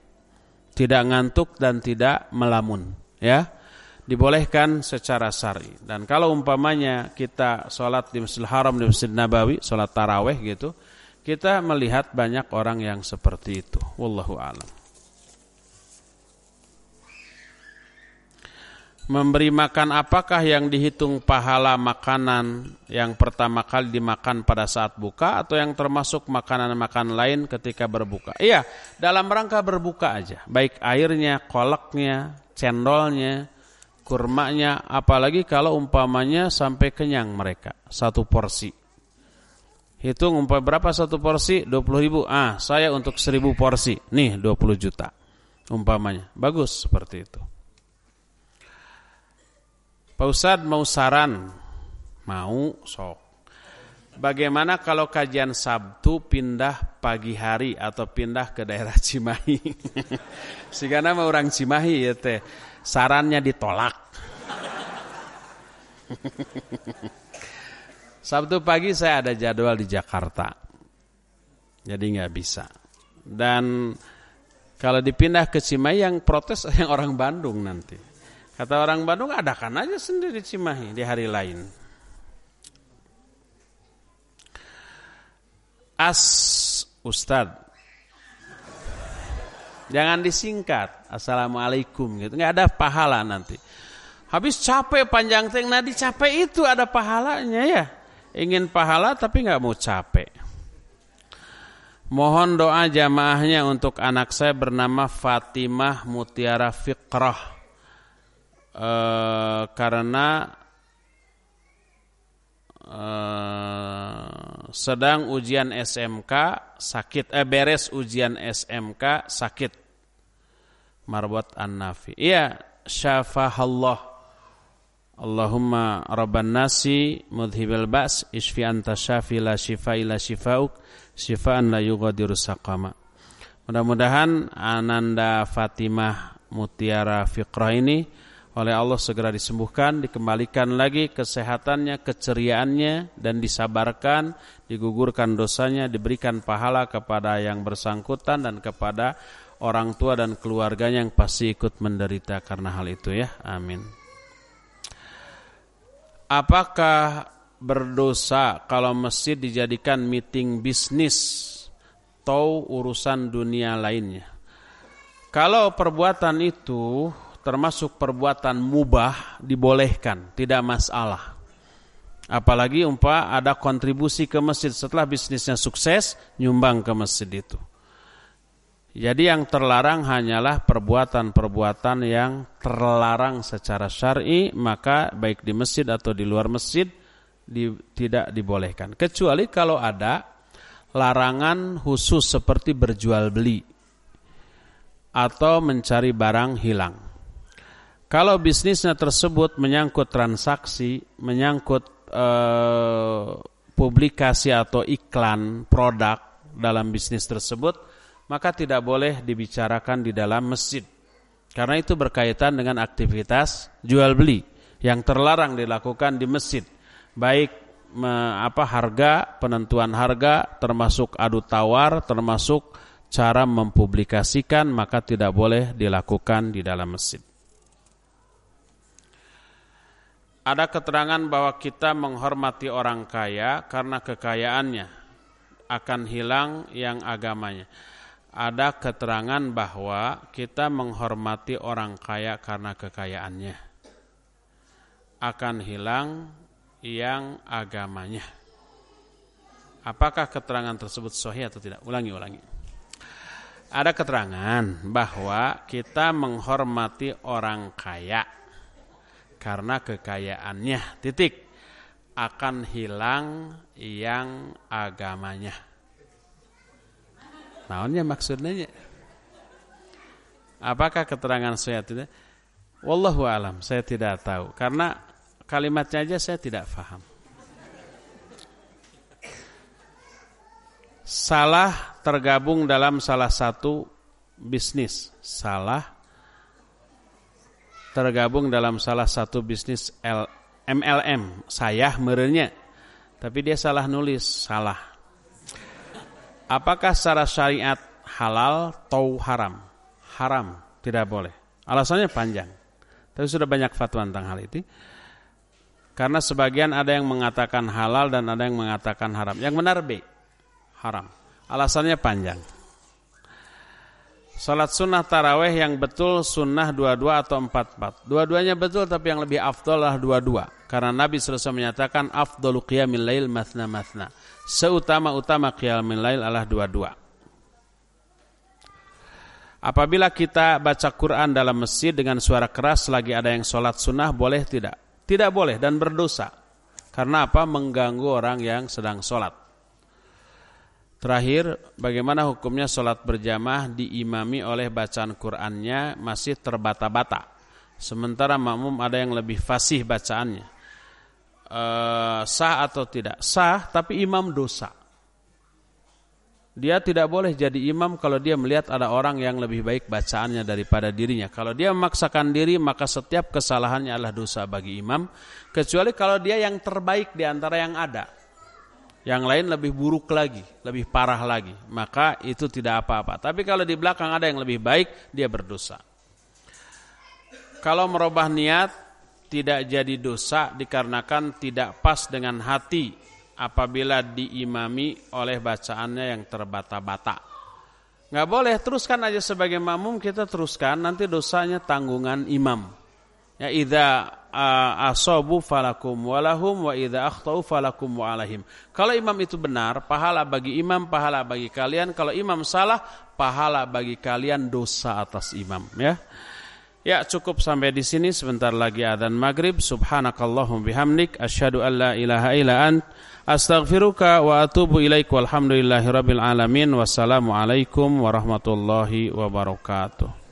tidak ngantuk dan tidak melamun, ya. Dibolehkan secara syar'i. Dan kalau umpamanya kita sholat di Masjidil Haram, di Masjid Nabawi, sholat taraweh gitu, kita melihat banyak orang yang seperti itu. Wallahu a'lam. Memberi makan apakah yang dihitung pahala makanan yang pertama kali dimakan pada saat buka atau yang termasuk makanan-makanan lain ketika berbuka? Iya, dalam rangka berbuka aja. Baik airnya, kolaknya, cendolnya, kurmanya, apalagi kalau umpamanya sampai kenyang mereka, satu porsi. Hitung berapa satu porsi? 20.000. Saya untuk 1.000 porsi. Nih 20 juta. Umpamanya. Bagus seperti itu. Pak Ustadz mau saran? Mau, sok. Bagaimana kalau kajian Sabtu pindah pagi hari atau pindah ke daerah Cimahi? Sigana mah orang Cimahi ya teh. Sarannya ditolak. Sabtu pagi saya ada jadwal di Jakarta, jadi nggak bisa. Dan kalau dipindah ke Cimahi yang protes yang orang Bandung nanti. Kata orang Bandung, adakan aja sendiri di Cimahi di hari lain. Ustadz, jangan disingkat, assalamualaikum gitu, nggak ada pahala nanti. Habis capek panjang teng, nadi capek itu ada pahalanya ya. Ingin pahala tapi nggak mau capek. Mohon doa jamaahnya untuk anak saya bernama Fatimah Mutiara Fikrah, karena sedang ujian SMK sakit, beres ujian SMK sakit. Marbot An-Nafi. Iya, syafahallah. Allahumma rabban nasi mudhibil ba's isfi anta syafi la shifa illa shifauk shifaan la yughadiru saqama. Mudah-mudahan Ananda Fatimah Mutiara Fikrah ini oleh Allah segera disembuhkan, dikembalikan lagi kesehatannya, keceriaannya, dan disabarkan, digugurkan dosanya, diberikan pahala kepada yang bersangkutan dan kepada orang tua dan keluarganya yang pasti ikut menderita karena hal itu ya. Amin. Apakah berdosa kalau masjid dijadikan meeting bisnis atau urusan dunia lainnya? Kalau perbuatan itu termasuk perbuatan mubah, dibolehkan, tidak masalah. Apalagi ada kontribusi ke masjid setelah bisnisnya sukses, nyumbang ke masjid itu. Jadi yang terlarang hanyalah perbuatan-perbuatan yang terlarang secara syar'i, maka baik di masjid atau di luar masjid tidak dibolehkan. Kecuali kalau ada larangan khusus seperti berjual beli atau mencari barang hilang. Kalau bisnisnya tersebut menyangkut transaksi, menyangkut publikasi atau iklan produk dalam bisnis tersebut, maka tidak boleh dibicarakan di dalam masjid. Karena itu berkaitan dengan aktivitas jual beli yang terlarang dilakukan di masjid. Baik harga, penentuan harga, termasuk adu tawar, termasuk cara mempublikasikan, maka tidak boleh dilakukan di dalam masjid. Ada keterangan bahwa kita menghormati orang kaya karena kekayaannya akan hilang yang agamanya. Ada keterangan bahwa kita menghormati orang kaya karena kekayaannya akan hilang yang agamanya. Apakah keterangan tersebut sahih atau tidak? Ulangi. Ada keterangan bahwa kita menghormati orang kaya karena kekayaannya, akan hilang yang agamanya. Naonnya maksudnya? Apakah keterangan saya tidak? Wallahu alam, saya tidak tahu. Karena kalimatnya aja saya tidak paham. Salah tergabung dalam salah satu bisnis. Tergabung dalam salah satu bisnis MLM. Saya merenya. Tapi dia salah nulis, salah. Apakah secara syariat halal atau haram? Haram, tidak boleh. Alasannya panjang. Tapi sudah banyak fatwa tentang hal itu. Karena sebagian ada yang mengatakan halal dan ada yang mengatakan haram. Yang benar B, haram. Alasannya panjang. Salat sunnah taraweh yang betul sunnah 22 atau 44. Dua-duanya betul, tapi yang lebih afdal adalah 22. Karena Nabi SAW menyatakan afdalu qiyamil lail mathna mathna. Seutama-utama qiyamil lail adalah 22. Apabila kita baca Quran dalam masjid dengan suara keras lagi ada yang salat sunnah, boleh tidak? Tidak boleh dan berdosa. Karena apa? Mengganggu orang yang sedang salat. Terakhir, bagaimana hukumnya sholat berjamaah diimami oleh bacaan Qur'annya masih terbata-bata, sementara makmum ada yang lebih fasih bacaannya. Sah atau tidak? Sah, tapi imam dosa. Dia tidak boleh jadi imam kalau dia melihat ada orang yang lebih baik bacaannya daripada dirinya. Kalau dia memaksakan diri, maka setiap kesalahannya adalah dosa bagi imam, kecuali kalau dia yang terbaik di antara yang ada. Yang lain lebih buruk lagi, lebih parah lagi, maka itu tidak apa-apa. Tapi kalau di belakang ada yang lebih baik, dia berdosa. Kalau merubah niat tidak jadi dosa dikarenakan tidak pas dengan hati apabila diimami oleh bacaannya yang terbata-bata. Nggak boleh, teruskan aja sebagai makmum, kita teruskan, nanti dosanya tanggungan imam. Ya, idza asabu falakum walahum wa idza akhtau falakum wa alaihim. Kalau imam itu benar, pahala bagi imam, pahala bagi kalian. Kalau imam salah, pahala bagi kalian, dosa atas imam, ya. Ya, cukup sampai di sini, sebentar lagi adzan maghrib. Subhanakallahumma bihamdik asyhadu an la ilaha illa ant astaghfiruka wa atubu ilaik. Walhamdulillahirabbil alamin. Wassalamualaikum warahmatullahi wabarakatuh.